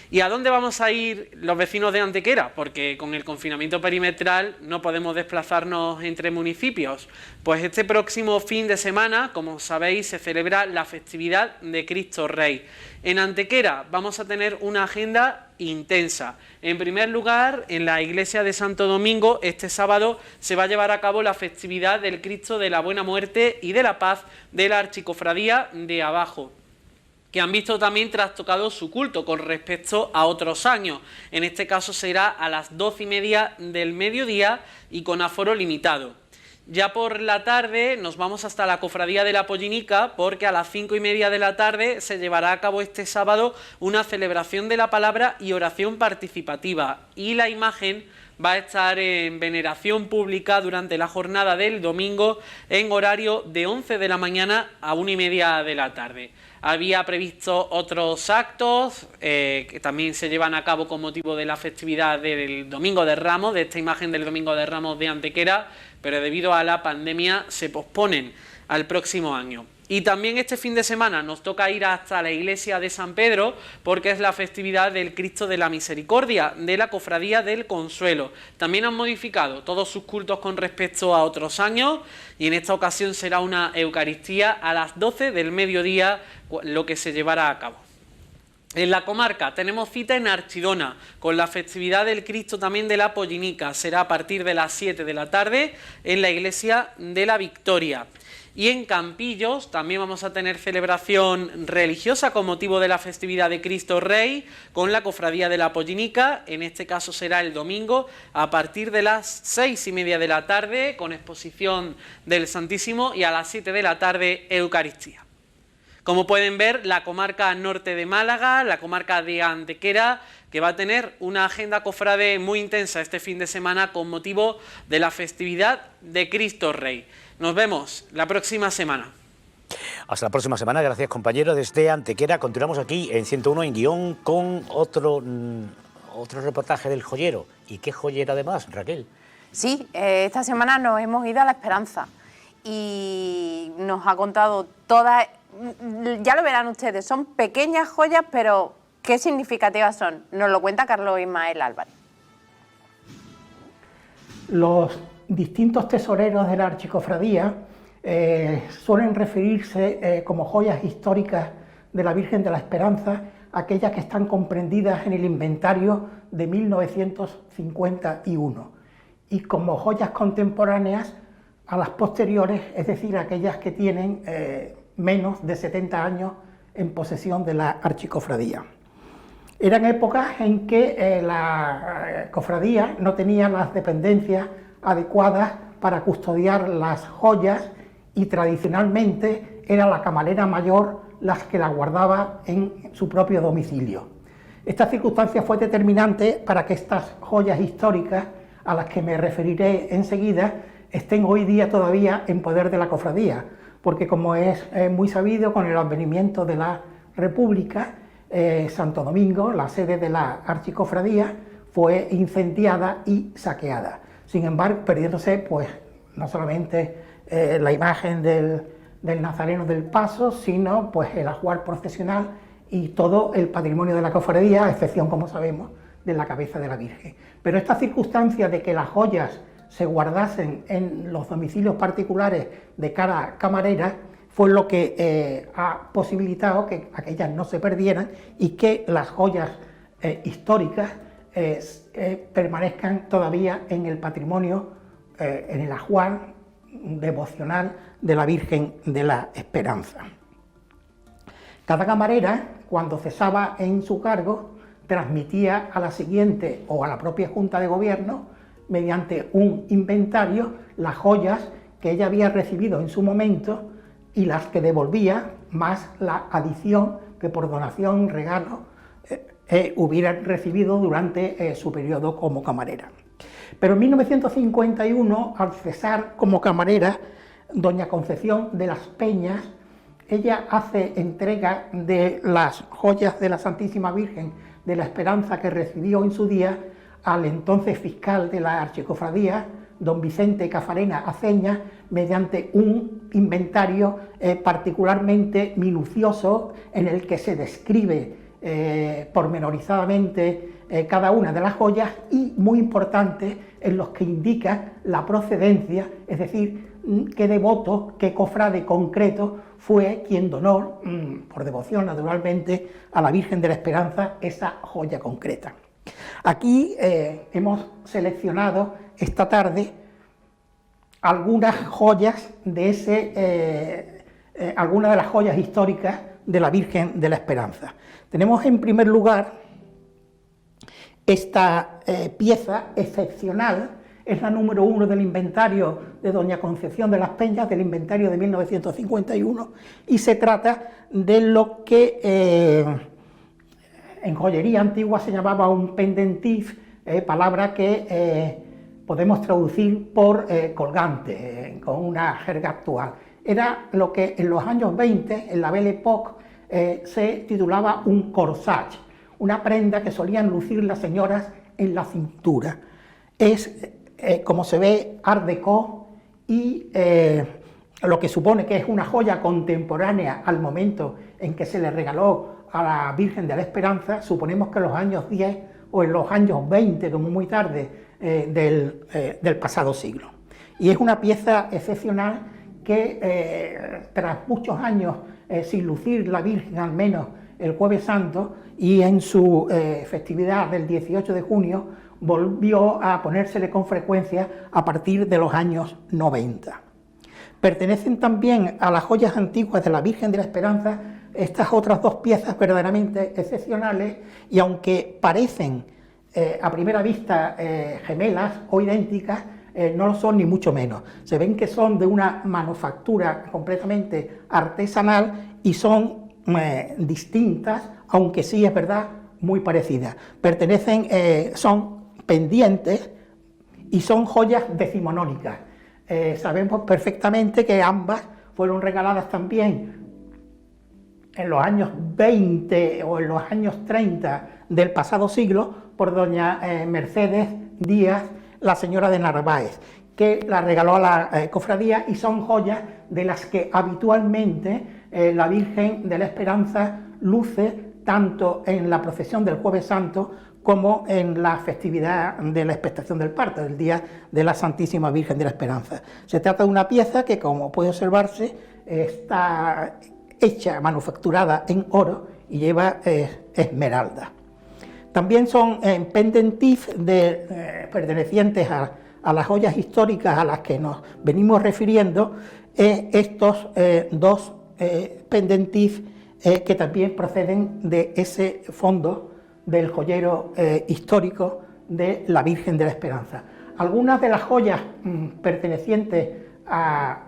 ¿Y a dónde vamos a ir los vecinos de Antequera? Porque con el confinamiento perimetral no podemos desplazarnos entre municipios. Pues este próximo fin de semana, como sabéis, se celebra la festividad de Cristo Rey. En Antequera vamos a tener una agenda intensa. En primer lugar, en la iglesia de Santo Domingo, este sábado se va a llevar a cabo la festividad del Cristo de la Buena Muerte y de la Paz de la Archicofradía de Abajo, que han visto también trastocado su culto con respecto a otros años. En este caso será a las 12:30 del mediodía y con aforo limitado. Ya por la tarde nos vamos hasta la Cofradía de la Pollinica, porque a las 5:30 de la tarde se llevará a cabo este sábado una celebración de la palabra y oración participativa, y la imagen va a estar en veneración pública durante la jornada del domingo en horario de 11 de la mañana a 1:30 de la tarde. Había previsto otros actos que también se llevan a cabo con motivo de la festividad del Domingo de Ramos, de esta imagen del Domingo de Ramos de Antequera, pero debido a la pandemia se posponen al próximo año. Y también este fin de semana nos toca ir hasta la iglesia de San Pedro, porque es la festividad del Cristo de la Misericordia, de la Cofradía del Consuelo. También han modificado todos sus cultos con respecto a otros años, y en esta ocasión será una Eucaristía a las 12 del mediodía, lo que se llevará a cabo. En la comarca tenemos cita en Archidona con la festividad del Cristo también de la Pollinica. Será a partir de las 7 de la tarde en la iglesia de la Victoria. Y en Campillos también vamos a tener celebración religiosa con motivo de la festividad de Cristo Rey con la Cofradía de la Pollinica. En este caso será el domingo a partir de las 6:30 de la tarde con exposición del Santísimo, y a las 7 de la tarde Eucaristía. Como pueden ver, la comarca norte de Málaga, la comarca de Antequera, que va a tener una agenda cofrade muy intensa este fin de semana con motivo de la festividad de Cristo Rey. Nos vemos la próxima semana. Hasta la próxima semana, gracias compañero. Desde Antequera continuamos aquí en 101 en Guión con otro reportaje del joyero. ¿Y qué joyero además, Raquel? Sí, esta semana nos hemos ido a La Esperanza y nos ha contado todas, ya lo verán ustedes, son pequeñas joyas, pero qué significativas son. Nos lo cuenta Carlos Ismael Álvarez. Los distintos tesoreros de la Archicofradía suelen referirse como joyas históricas de la Virgen de la Esperanza, aquellas que están comprendidas en el inventario de 1951, y como joyas contemporáneas a las posteriores, es decir, aquellas que tienen menos de 70 años en posesión de la Archicofradía. Eran épocas en que la cofradía no tenía las dependencias adecuadas para custodiar las joyas, y tradicionalmente era la camarera mayor las que la guardaba en su propio domicilio. Esta circunstancia fue determinante para que estas joyas históricas, a las que me referiré enseguida, estén hoy día todavía en poder de la cofradía, porque como es muy sabido, con el advenimiento de la República, Santo Domingo, la sede de la Archicofradía, fue incendiada y saqueada. Sin embargo, perdiéndose pues no solamente la imagen del del Nazareno del Paso, sino pues el ajuar procesional y todo el patrimonio de la cofradía, a excepción, como sabemos, de la cabeza de la Virgen. Pero esta circunstancia de que las joyas se guardasen en los domicilios particulares de cada camarera fue lo que ha posibilitado que aquellas no se perdieran y que las joyas históricas permanezcan todavía en el patrimonio, en el ajuar devocional de la Virgen de la Esperanza. Cada camarera, cuando cesaba en su cargo, transmitía a la siguiente o a la propia Junta de Gobierno, mediante un inventario, las joyas que ella había recibido en su momento y las que devolvía, más la adición que por donación, regalo, hubiera recibido durante su periodo como camarera. Pero en 1951, al cesar como camarera, doña Concepción de las Peñas, ella hace entrega de las joyas de la Santísima Virgen de la Esperanza que recibió en su día al entonces fiscal de la Archicofradía, don Vicente Cafarena Aceña, mediante un inventario particularmente minucioso en el que se describe pormenorizadamente cada una de las joyas y, muy importante, en los que indica la procedencia, es decir, qué devoto, qué cofrade concreto fue quien donó, por devoción naturalmente, a la Virgen de la Esperanza esa joya concreta. Aquí hemos seleccionado esta tarde algunas joyas de algunas de las joyas históricas de la Virgen de la Esperanza. Tenemos en primer lugar esta pieza excepcional, es la número 1 del inventario de doña Concepción de las Peñas, del inventario de 1951, y se trata de lo que en joyería antigua se llamaba un pendentif, palabra que podemos traducir por colgante, con una jerga actual. Era lo que en los años 20, en la Belle Époque, se titulaba un corsage, una prenda que solían lucir las señoras en la cintura. Es, como se ve, art déco y lo que supone que es una joya contemporánea al momento en que se le regaló a la Virgen de la Esperanza. Suponemos que en los años 10 o en los años 20, como muy tarde, del pasado siglo. Y es una pieza excepcional que tras muchos años sin lucir la Virgen, al menos el Jueves Santo, y en su festividad del 18 de junio, volvió a ponérsele con frecuencia a partir de los años 90. Pertenecen también a las joyas antiguas de la Virgen de la Esperanza estas otras dos piezas verdaderamente excepcionales, y aunque parecen a primera vista gemelas o idénticas, no lo son ni mucho menos. Se ven que son de una manufactura completamente artesanal y son distintas, aunque sí es verdad muy parecidas. Pertenecen, son pendientes y son joyas decimonónicas. Sabemos perfectamente que ambas fueron regaladas también en los años 20 o en los años 30 del pasado siglo por doña Mercedes Díaz, la señora de Narváez, que la regaló a la cofradía, y son joyas de las que habitualmente la Virgen de la Esperanza luce tanto en la procesión del Jueves Santo como en la festividad de la expectación del parto, del día de la Santísima Virgen de la Esperanza. Se trata de una pieza que, como puede observarse, está hecha, manufacturada en oro y lleva esmeralda. También son pendentifs pertenecientes a las joyas históricas a las que nos venimos refiriendo, estos dos pendentifs que también proceden de ese fondo del joyero histórico de la Virgen de la Esperanza. Algunas de las joyas pertenecientes a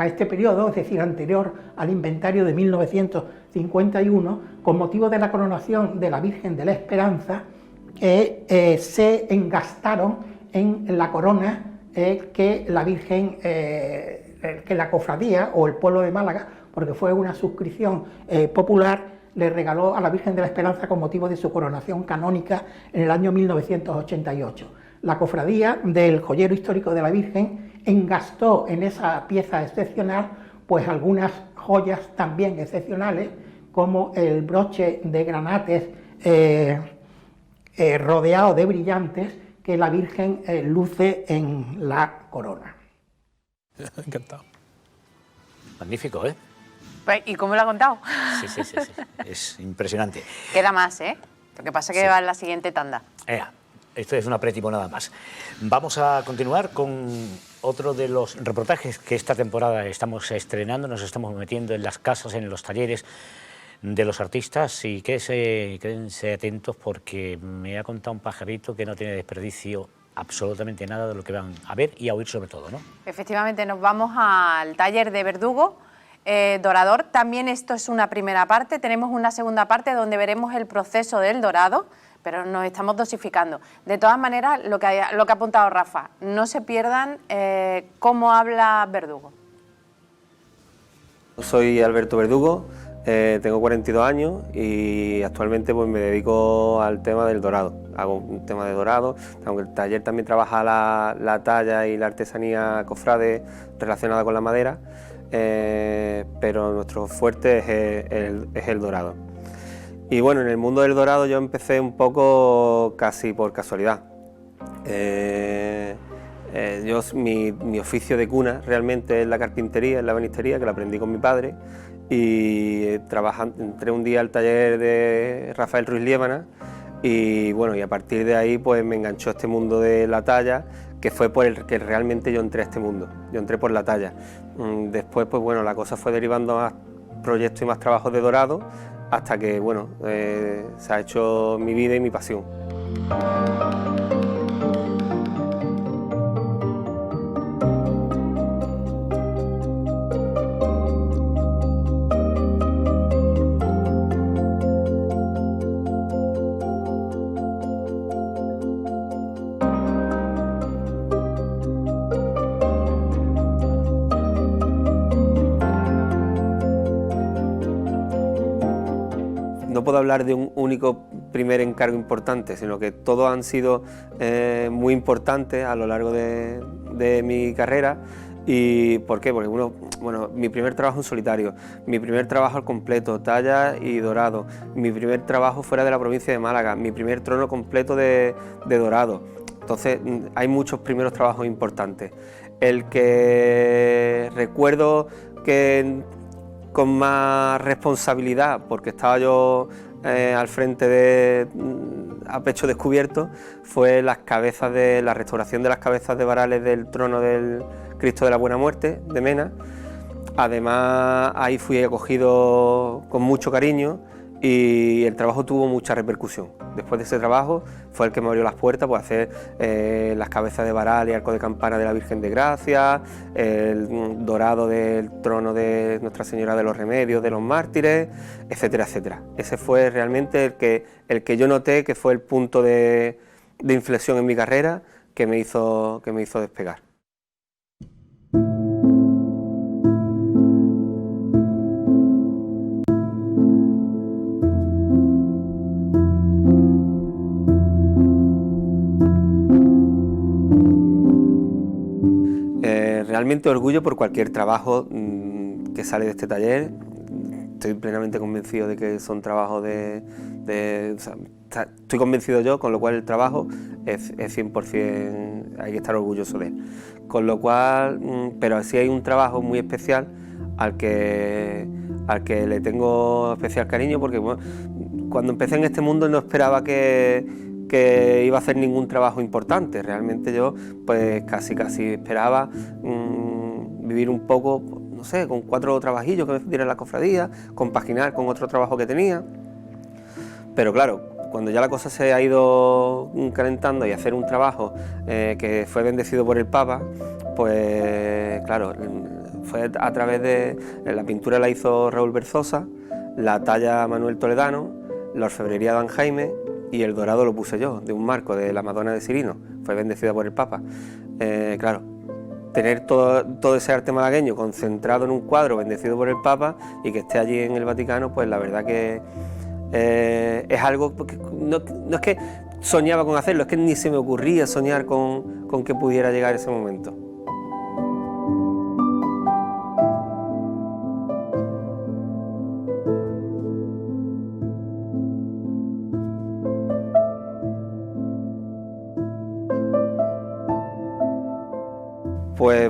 este periodo, es decir, anterior al inventario de 1951, con motivo de la coronación de la Virgen de la Esperanza, se engastaron en la corona que la Virgen, que la cofradía o el pueblo de Málaga, porque fue una suscripción popular, le regaló a la Virgen de la Esperanza con motivo de su coronación canónica en el año 1988. La cofradía del joyero histórico de la Virgen engastó en esa pieza excepcional pues algunas joyas también excepcionales, como el broche de granates rodeado de brillantes que la Virgen luce en la corona. Encantado. Magnífico, ¿eh? ¿Y cómo lo ha contado? Sí, sí, sí, sí. Es impresionante. Queda más, ¿eh? Lo que pasa es que Sí. va en la siguiente tanda. Esto es un aperitivo nada más. Vamos a continuar con otro de los reportajes que esta temporada estamos estrenando. Nos estamos metiendo en las casas, en los talleres de los artistas, y quédense atentos porque me ha contado un pajarito que no tiene desperdicio absolutamente nada de lo que van a ver y a oír sobre todo, ¿no? Efectivamente, nos vamos al taller de Verdugo, dorador. También esto es una primera parte, tenemos una segunda parte donde veremos el proceso del dorado, pero nos estamos dosificando. De todas maneras, lo que ha apuntado Rafa, no se pierdan cómo habla Verdugo. Soy Alberto Verdugo, tengo 42 años y actualmente pues me dedico al tema del dorado. Hago un tema de dorado, aunque el taller también trabaja la talla y la artesanía cofrade relacionada con la madera, pero nuestro fuerte es el dorado. Y bueno, en el mundo del dorado yo empecé un poco casi por casualidad. Mi oficio de cuna realmente es la carpintería, es la ebanistería, que la aprendí con mi padre, y entré un día al taller de Rafael Ruiz Liébana y bueno, y a partir de ahí pues me enganchó este mundo de la talla, que fue por el que realmente yo entré a este mundo. Yo entré por la talla. Después pues bueno, la cosa fue derivando a más proyectos y más trabajos de dorado, hasta que bueno, se ha hecho mi vida y mi pasión. No puedo hablar de un único primer encargo importante, sino que todos han sido muy importantes a lo largo de mi carrera. ¿Y por qué? Porque mi primer trabajo en solitario, mi primer trabajo al completo, talla y dorado, mi primer trabajo fuera de la provincia de Málaga, mi primer trono completo de dorado. Entonces hay muchos primeros trabajos importantes. El que recuerdo que con más responsabilidad, porque estaba yo al frente a pecho descubierto, fue la restauración de las cabezas de varales del trono del Cristo de la Buena Muerte de Mena. Además ahí fui acogido con mucho cariño y el trabajo tuvo mucha repercusión. Después de ese trabajo fue el que me abrió las puertas para hacer las cabezas de varal y arco de campana de la Virgen de Gracia, el dorado del trono de Nuestra Señora de los Remedios, de los Mártires, etcétera, etcétera. Ese fue realmente el que yo noté que fue el punto de inflexión en mi carrera que me hizo despegar. Realmente orgullo por cualquier trabajo que sale de este taller. Estoy plenamente convencido de que son trabajos estoy convencido yo, con lo cual el trabajo es 100%, hay que estar orgulloso de él. Con lo cual, pero sí hay un trabajo muy especial al que le tengo especial cariño, porque bueno, cuando empecé en este mundo no esperaba que iba a hacer ningún trabajo importante. Realmente yo pues casi esperaba vivir un poco, no sé, con 4 trabajillos que me dieran la cofradía, compaginar con otro trabajo que tenía. Pero claro, cuando ya la cosa se ha ido calentando y hacer un trabajo que fue bendecido por el Papa, pues claro, fue a través de la pintura la hizo Raúl Berzosa, la talla Manuel Toledano, la orfebrería Dan Jaime, y el dorado lo puse yo, de un marco de la Madonna de Cirino, fue bendecida por el Papa. Claro, tener todo ese arte malagueño concentrado en un cuadro bendecido por el Papa y que esté allí en el Vaticano, pues la verdad que es algo que no es que soñaba con hacerlo, es que ni se me ocurría soñar con que pudiera llegar ese momento.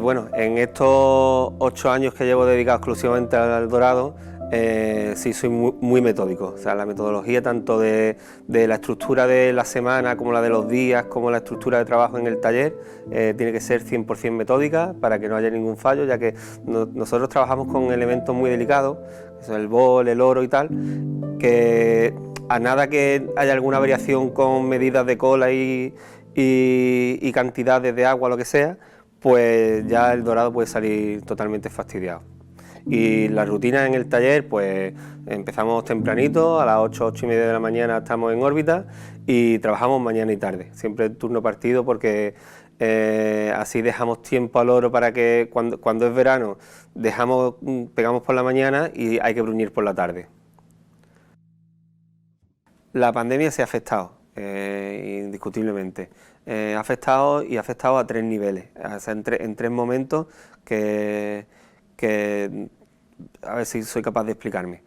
bueno, en estos 8 años que llevo dedicado exclusivamente al dorado, sí soy muy metódico. O sea, la metodología tanto de la estructura de la semana como la de los días, como la estructura de trabajo en el taller, tiene que ser 100% metódica para que no haya ningún fallo, ya que nosotros trabajamos con elementos muy delicados, que son el bol, el oro y tal, que a nada que haya alguna variación con medidas de cola y cantidades de agua, lo que sea, pues ya el dorado puede salir totalmente fastidiado. Y la rutina en el taller, pues empezamos tempranito, a las 8, 8 y media de la mañana estamos en órbita y trabajamos mañana y tarde, siempre turno partido, porque así dejamos tiempo al oro para que cuando es verano pegamos por la mañana y hay que bruñir por la tarde. La pandemia se ha afectado, indiscutiblemente. Ha afectado a 3 niveles, o sea, en 3 momentos que a ver si soy capaz de explicarme.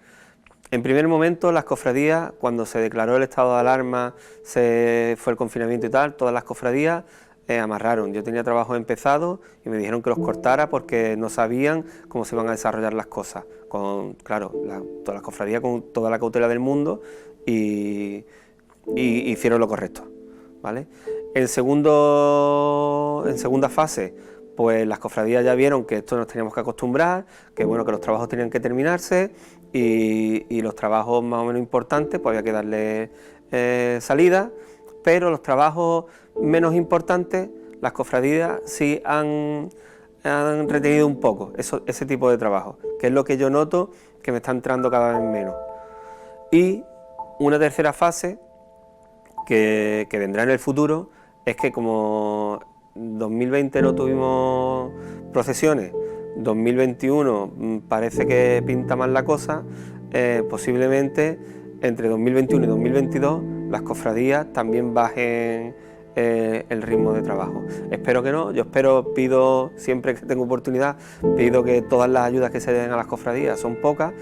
En primer momento, las cofradías, cuando se declaró el estado de alarma, se fue el confinamiento y tal, todas las cofradías amarraron. Yo tenía trabajo empezado y me dijeron que los cortara porque no sabían cómo se iban a desarrollar las cosas. Claro, todas las cofradías con toda la cautela del mundo y hicieron lo correcto, ¿vale? En segunda fase, pues las cofradías ya vieron que esto nos teníamos que acostumbrar, que bueno, que los trabajos tenían que terminarse y los trabajos más o menos importantes pues había que darle salida, pero los trabajos menos importantes, las cofradías sí han retenido un poco ese tipo de trabajo, que es lo que yo noto que me está entrando cada vez menos. Y una tercera fase que vendrá en el futuro es que como 2020 no tuvimos procesiones, 2021 parece que pinta mal la cosa, posiblemente entre 2021 y 2022 las cofradías también bajen el ritmo de trabajo. Espero que no, pido siempre que tengo oportunidad, pido que todas las ayudas que se den a las cofradías son pocas,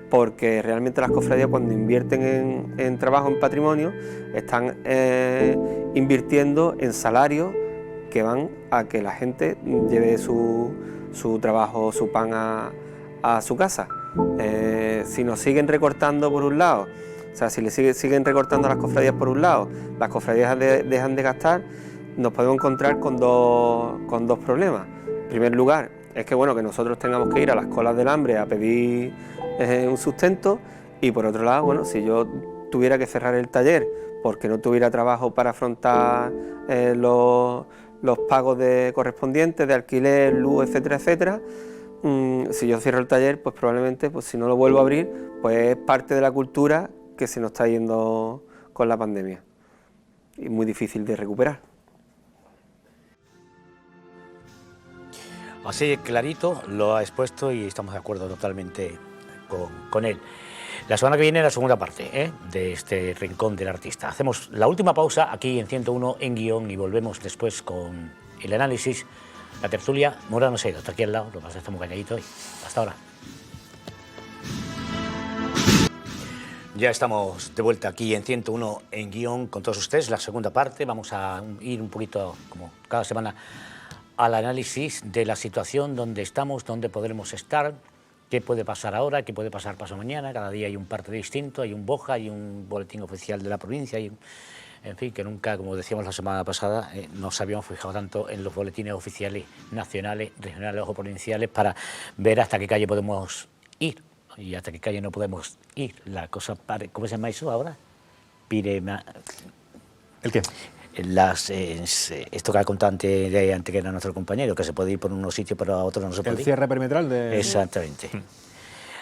porque realmente las cofradías cuando invierten en trabajo, en patrimonio, están invirtiendo en salarios que van a que la gente lleve su trabajo, su pan a su casa. Si nos siguen recortando por un lado, o sea, si le siguen recortando a las cofradías por un lado, las cofradías dejan de gastar, nos podemos encontrar con dos problemas. En primer lugar, es que bueno, que nosotros tengamos que ir a las colas del hambre a pedir un sustento, y por otro lado, bueno, si yo tuviera que cerrar el taller porque no tuviera trabajo para afrontar los pagos correspondientes de alquiler, luz, etcétera, etcétera, si yo cierro el taller, pues probablemente, pues si no lo vuelvo a abrir, pues es parte de la cultura que se nos está yendo con la pandemia y muy difícil de recuperar. Así clarito lo ha expuesto y estamos de acuerdo totalmente con él. La semana que viene la segunda parte de este Rincón del Artista. Hacemos la última pausa aquí en 101 en guión y volvemos después con el análisis, la tertulia. Mora no se ha ido, está aquí al lado, lo que pasa es que está muy calladito hoy. Hasta ahora. Ya estamos de vuelta aquí en 101 en guión con todos ustedes. La segunda parte, vamos a ir un poquito, como cada semana, al análisis de la situación, donde estamos, dónde podremos estar, qué puede pasar ahora, qué puede pasar pasado mañana. Cada día hay un parte distinto, hay un BOJA, hay un boletín oficial de la provincia, en fin, que nunca, como decíamos la semana pasada, nos habíamos fijado tanto en los boletines oficiales nacionales, regionales o provinciales para ver hasta qué calle podemos ir y hasta qué calle no podemos ir. La cosa, ¿cómo se llama eso ahora? ¿El qué? Esto que ha contado antes que era nuestro compañero, que se puede ir por unos sitios, pero a otros no se puede ir. El cierre perimetral de... Exactamente.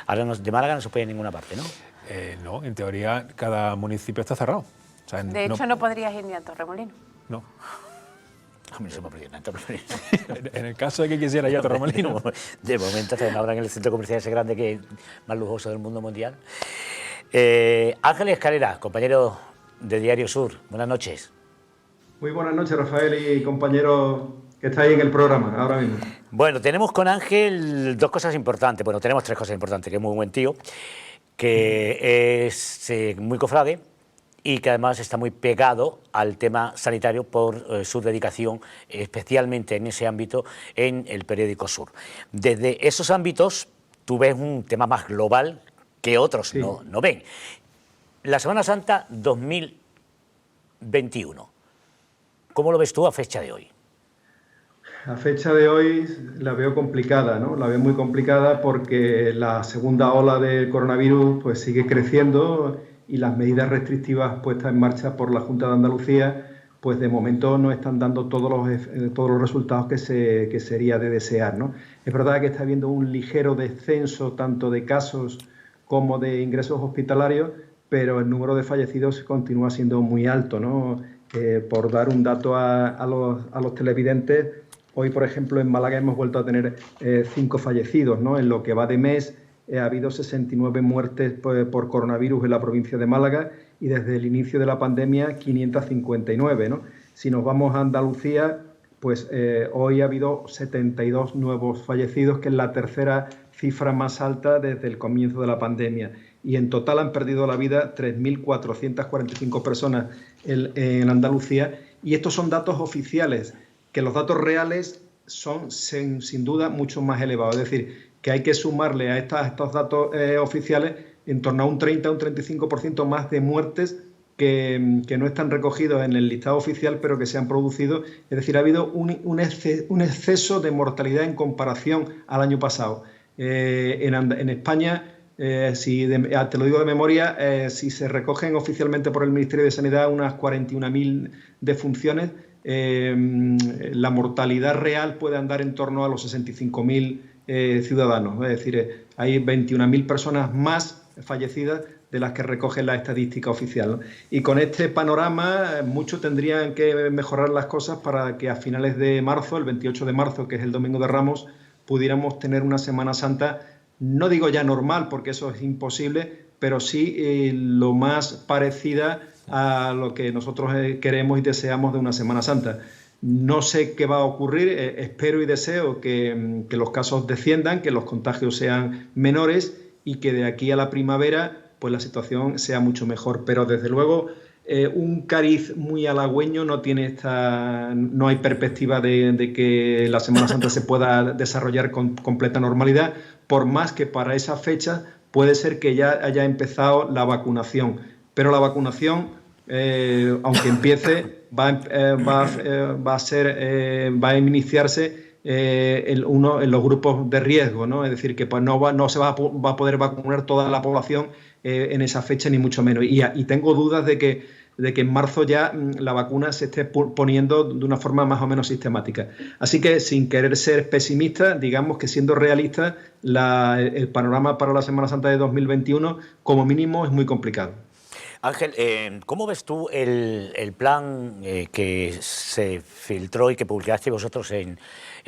Ahora de Málaga no se puede ir a ninguna parte, ¿no? No, en teoría cada municipio está cerrado. O sea, de hecho, no podrías ir ni a Torremolinos. No. A mí no se me ocurrió nada. En el caso de que quisiera ir a Torremolinos. De momento, ahora en el centro comercial ese grande que es más lujoso del mundo mundial. Ángel Escalera, compañero de Diario Sur, buenas noches. Muy buenas noches, Rafael y compañeros que estáis en el programa ahora mismo. Bueno, tenemos con Ángel dos cosas importantes. Bueno, tenemos tres cosas importantes, que es muy buen tío, que es muy cofrade y que además está muy pegado al tema sanitario por su dedicación, especialmente en ese ámbito, en el periódico Sur. Desde esos ámbitos, tú ves un tema más global que otros Sí. no ven. La Semana Santa 2021, ¿cómo lo ves tú a fecha de hoy? A fecha de hoy la veo complicada, ¿no? La veo muy complicada porque la segunda ola del coronavirus pues sigue creciendo y las medidas restrictivas puestas en marcha por la Junta de Andalucía pues de momento no están dando todos los resultados que sería de desear, ¿no? Es verdad que está habiendo un ligero descenso tanto de casos como de ingresos hospitalarios, pero el número de fallecidos continúa siendo muy alto, ¿no? Por dar un dato a los televidentes, hoy, por ejemplo, en Málaga hemos vuelto a tener 5 fallecidos, ¿no? En lo que va de mes ha habido 69 muertes por coronavirus en la provincia de Málaga y desde el inicio de la pandemia 559, ¿no? Si nos vamos a Andalucía, pues hoy ha habido 72 nuevos fallecidos, que es la tercera cifra más alta desde el comienzo de la pandemia. Y en total han perdido la vida 3.445 personas en Andalucía. Y estos son datos oficiales, que los datos reales son sin duda mucho más elevados. Es decir, que hay que sumarle a estos datos oficiales en torno a un 30 o un 35% más de muertes que no están recogidos en el listado oficial, pero que se han producido. Es decir, ha habido un exceso de mortalidad en comparación al año pasado. En España, te lo digo de memoria, si se recogen oficialmente por el Ministerio de Sanidad unas 41.000 defunciones, la mortalidad real puede andar en torno a los 65.000 ciudadanos. Es decir, hay 21.000 personas más fallecidas de las que recoge la estadística oficial, ¿no? Y con este panorama, mucho tendrían que mejorar las cosas para que a finales de marzo, el 28 de marzo, que es el Domingo de Ramos, pudiéramos tener una Semana Santa, no digo ya normal, porque eso es imposible, pero sí lo más parecida a lo que nosotros queremos y deseamos de una Semana Santa. No sé qué va a ocurrir, espero y deseo que los casos desciendan, que los contagios sean menores y que de aquí a la primavera pues la situación sea mucho mejor. Pero desde luego un cariz muy halagüeño no hay perspectiva de que la Semana Santa se pueda desarrollar con completa normalidad, por más que para esa fecha puede ser que ya haya empezado la vacunación. Pero la vacunación, aunque empiece, va a iniciarse en los grupos de riesgo, ¿no? Es decir, que pues no se va a poder vacunar toda la población en esa fecha, ni mucho menos. Y tengo dudas de que en marzo ya la vacuna se esté poniendo de una forma más o menos sistemática. Así que, sin querer ser pesimista, digamos que siendo realista, el panorama para la Semana Santa de 2021, como mínimo, es muy complicado. Ángel, ¿cómo ves tú el plan que se filtró y que publicaste vosotros en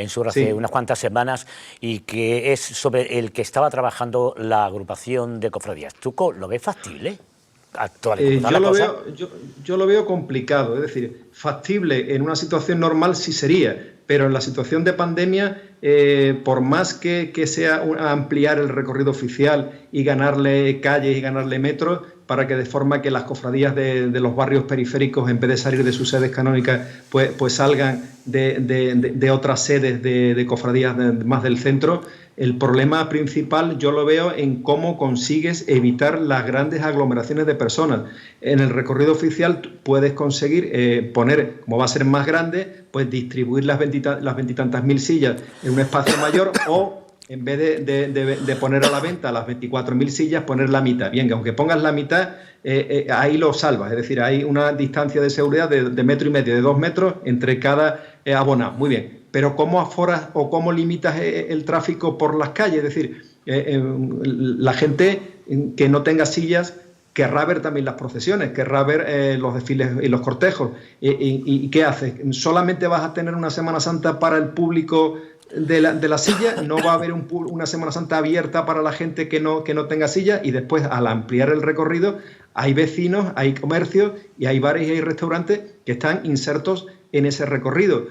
Sur hace unas cuantas semanas y que es sobre el que estaba trabajando la agrupación de cofradías? ¿Tú lo ves factible? Yo lo veo complicado, es decir, factible en una situación normal sí sería, pero en la situación de pandemia, por más que sea ampliar el recorrido oficial y ganarle calles y ganarle metros, para que de forma que las cofradías de los barrios periféricos, en vez de salir de sus sedes canónicas, pues salgan de otras sedes de cofradías más del centro. El problema principal yo lo veo en cómo consigues evitar las grandes aglomeraciones de personas. En el recorrido oficial puedes conseguir poner, como va a ser más grande, pues distribuir las veintitantas mil sillas en un espacio mayor, o en vez de poner a la venta las 24.000 sillas, poner la mitad. Bien, que aunque pongas la mitad, ahí lo salvas. Es decir, hay una distancia de seguridad de 1,5 metros, de 2 metros entre cada abonado. Muy bien. Pero ¿cómo aforas o cómo limitas el tráfico por las calles? Es decir, la gente que no tenga sillas querrá ver también las procesiones, querrá ver los desfiles y los cortejos. ¿Y qué haces? ¿Solamente vas a tener una Semana Santa para el público de la silla? ¿No va a haber una Semana Santa abierta para la gente que no tenga silla? Y después, al ampliar el recorrido, hay vecinos, hay comercios y hay bares y hay restaurantes que están insertos en ese recorrido.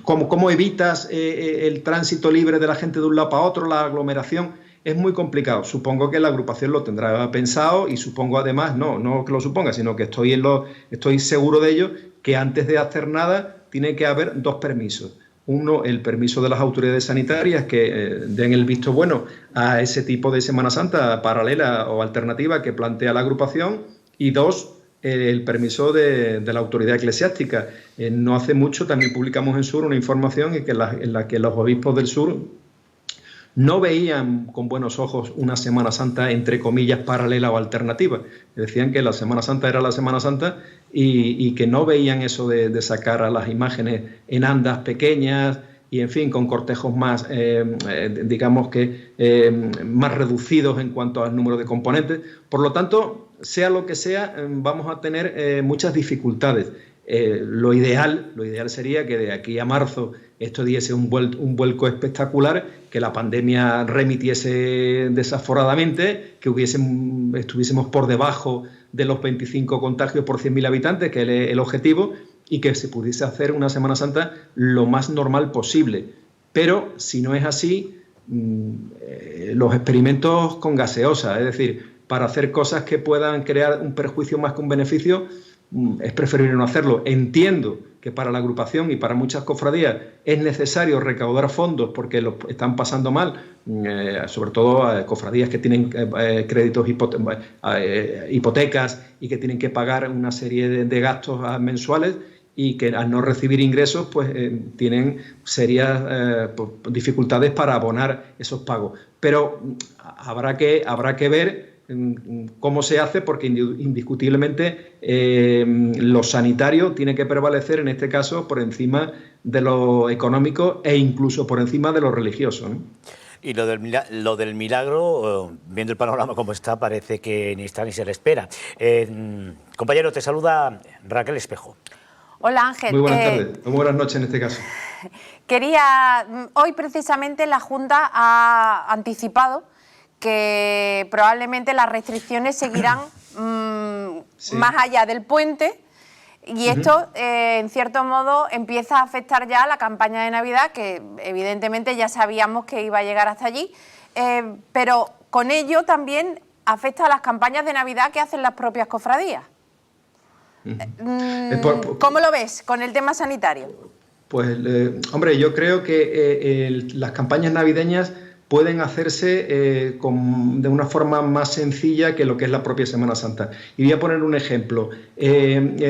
¿Cómo evitas el tránsito libre de la gente de un lado para otro, la aglomeración? Es muy complicado. Supongo que la agrupación lo tendrá pensado y supongo además, no que lo suponga, sino que estoy seguro de ello, que antes de hacer nada tiene que haber 2 permisos. Uno, el permiso de las autoridades sanitarias que den el visto bueno a ese tipo de Semana Santa paralela o alternativa que plantea la agrupación. Y 2, el permiso de la autoridad eclesiástica. No hace mucho también publicamos en Sur una información en la que los obispos del Sur no veían con buenos ojos una Semana Santa, entre comillas, paralela o alternativa. Decían que la Semana Santa era la Semana Santa y que no veían eso de sacar a las imágenes en andas pequeñas y, en fin, con cortejos más, digamos que, más reducidos en cuanto al número de componentes. Por lo tanto, sea lo que sea, vamos a tener muchas dificultades. Lo ideal sería que de aquí a marzo esto diese un vuelco espectacular, que la pandemia remitiese desaforadamente, que estuviésemos por debajo de los 25 contagios por 100.000 habitantes, que es el objetivo, y que se pudiese hacer una Semana Santa lo más normal posible. Pero si no es así, los experimentos con gaseosa, es decir, para hacer cosas que puedan crear un perjuicio más que un beneficio, es preferible no hacerlo. Entiendo que para la agrupación y para muchas cofradías es necesario recaudar fondos porque lo están pasando mal, sobre todo cofradías que tienen créditos, hipotecas y que tienen que pagar una serie de gastos mensuales y que al no recibir ingresos pues tienen serias dificultades para abonar esos pagos. Pero habrá que ver cómo se hace, porque indiscutiblemente lo sanitario tiene que prevalecer en este caso por encima de lo económico e incluso por encima de lo religioso, ¿no? Y lo del milagro, viendo el panorama como está, parece que ni está ni se le espera. Compañero, te saluda Raquel Espejo. Hola, Ángel. Muy buenas tardes, muy buenas noches en este caso. Hoy precisamente la Junta ha anticipado que probablemente las restricciones seguirán sí, más allá del puente, y esto, en cierto modo, empieza a afectar ya a la campaña de Navidad, que evidentemente ya sabíamos que iba a llegar hasta allí, pero con ello también afecta a las campañas de Navidad que hacen las propias cofradías. ¿Cómo lo ves con el tema sanitario? Pues, hombre, yo creo que las campañas navideñas pueden hacerse de una forma más sencilla que lo que es la propia Semana Santa. Y voy a poner un ejemplo.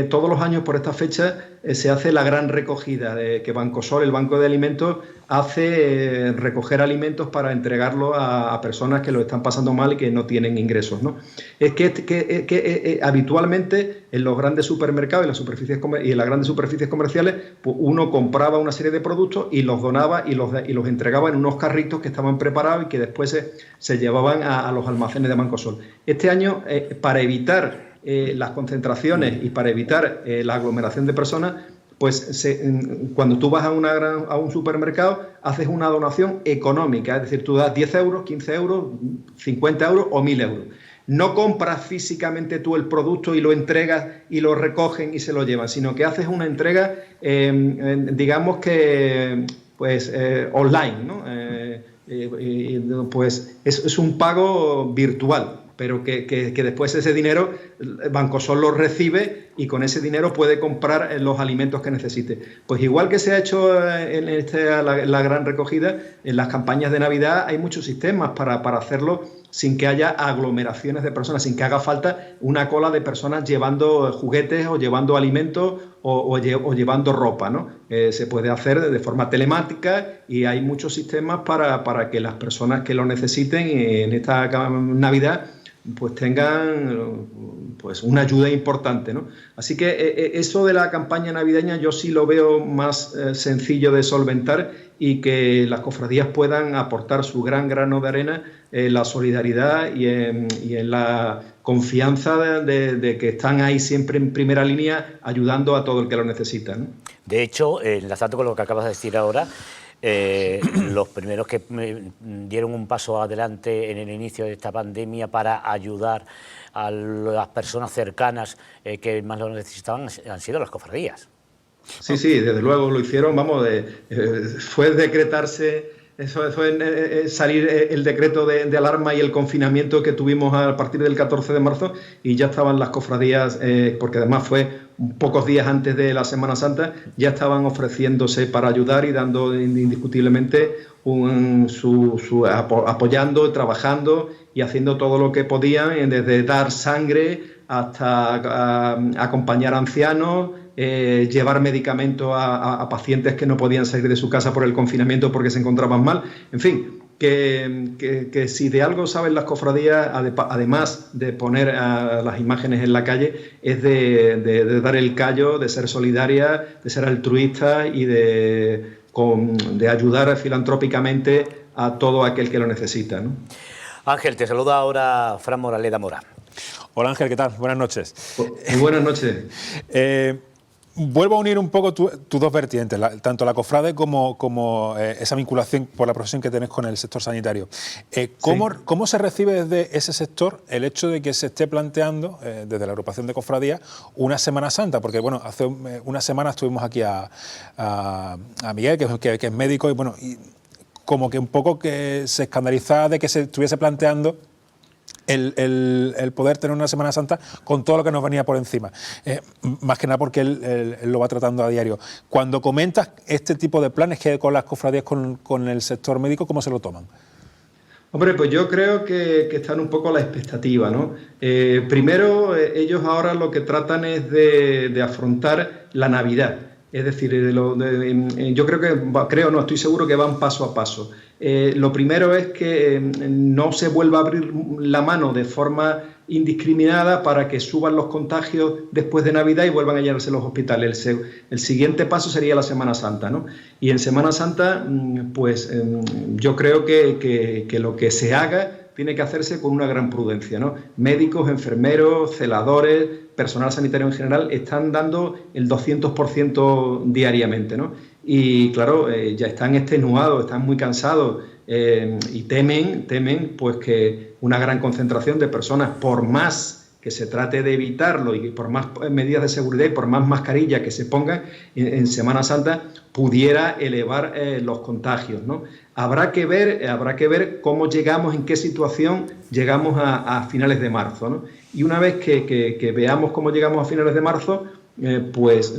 Todos los años por esta fecha se hace la gran recogida, que Bancosol, el Banco de Alimentos, hace recoger alimentos para entregarlos a personas que lo están pasando mal y que no tienen ingresos, ¿no? Es que habitualmente en los grandes supermercados y en las grandes superficies comerciales, pues uno compraba una serie de productos y los donaba y los entregaba en unos carritos que estaban preparados y que después se llevaban a los almacenes de Bancosol. Este año, para evitar las concentraciones y para evitar la aglomeración de personas, pues cuando tú vas a un supermercado haces una donación económica, es decir, tú das 10 euros, 15 euros, 50 euros o 1.000 euros. No compras físicamente tú el producto y lo entregas y lo recogen y se lo llevan, sino que haces una entrega, digamos que pues online, ¿no? Pues es un pago virtual, pero que después ese dinero Bancosol lo recibe y con ese dinero puede comprar los alimentos que necesite. Pues igual que se ha hecho en la gran recogida, en las campañas de Navidad hay muchos sistemas para hacerlo sin que haya aglomeraciones de personas, sin que haga falta una cola de personas llevando juguetes o llevando alimentos o llevando ropa, ¿no? Se puede hacer de forma telemática y hay muchos sistemas para que las personas que lo necesiten en esta Navidad pues tengan pues una ayuda importante, ¿no? Así que eso de la campaña navideña yo sí lo veo más sencillo de solventar y que las cofradías puedan aportar su gran grano de arena en la solidaridad y en la confianza de que están ahí siempre en primera línea ayudando a todo el que lo necesita, ¿no? De hecho, enlazando con lo que acabas de decir ahora, los primeros que dieron un paso adelante en el inicio de esta pandemia para ayudar a las personas cercanas que más lo necesitaban han sido las cofradías. Sí, desde luego lo hicieron, fue decretarse Eso es salir el decreto de alarma y el confinamiento que tuvimos a partir del 14 de marzo y ya estaban las cofradías, porque además fue pocos días antes de la Semana Santa, ya estaban ofreciéndose para ayudar y dando indiscutiblemente apoyando, trabajando y haciendo todo lo que podían, desde dar sangre hasta acompañar a ancianos, llevar medicamentos a pacientes que no podían salir de su casa por el confinamiento porque se encontraban mal. En fin, que si de algo saben las cofradías, además de poner las imágenes en la calle, es de dar el callo, de ser solidaria, de ser altruista y de ayudar filantrópicamente a todo aquel que lo necesita, ¿no? Ángel, te saluda ahora Fran Moraleda Mora. Hola Ángel, ¿qué tal? Buenas noches. Muy buenas noches. Vuelvo a unir un poco tus dos vertientes, tanto la cofrade como esa vinculación por la profesión que tenés con el sector sanitario. ¿Cómo se recibe desde ese sector el hecho de que se esté planteando, desde la agrupación de cofradías, una Semana Santa? Porque bueno, hace unas semanas estuvimos aquí a Miguel, que es médico, y bueno, y como que un poco que se escandalizaba de que se estuviese planteando el poder tener una Semana Santa con todo lo que nos venía por encima. Más que nada porque él lo va tratando a diario. Cuando comentas este tipo de planes que hay con las cofradías, con el sector médico, ¿cómo se lo toman? Hombre, pues yo creo que están un poco a la expectativa, ¿no? Primero, ellos ahora lo que tratan es de afrontar la Navidad. Es decir, yo no estoy seguro que van paso a paso. Lo primero es que no se vuelva a abrir la mano de forma indiscriminada para que suban los contagios después de Navidad y vuelvan a llenarse los hospitales. El siguiente paso sería la Semana Santa, ¿no? Y en Semana Santa, pues yo creo que lo que se haga tiene que hacerse con una gran prudencia, ¿no? Médicos, enfermeros, celadores, personal sanitario en general están dando el 200% diariamente, ¿no? Y claro, ya están extenuados, están muy cansados y temen pues que una gran concentración de personas, por más que se trate de evitarlo y por más medidas de seguridad y por más mascarillas que se pongan en Semana Santa, pudiera elevar los contagios, ¿no? Habrá que ver cómo llegamos, en qué situación llegamos a finales de marzo, ¿no? Y una vez que veamos cómo llegamos a finales de marzo, pues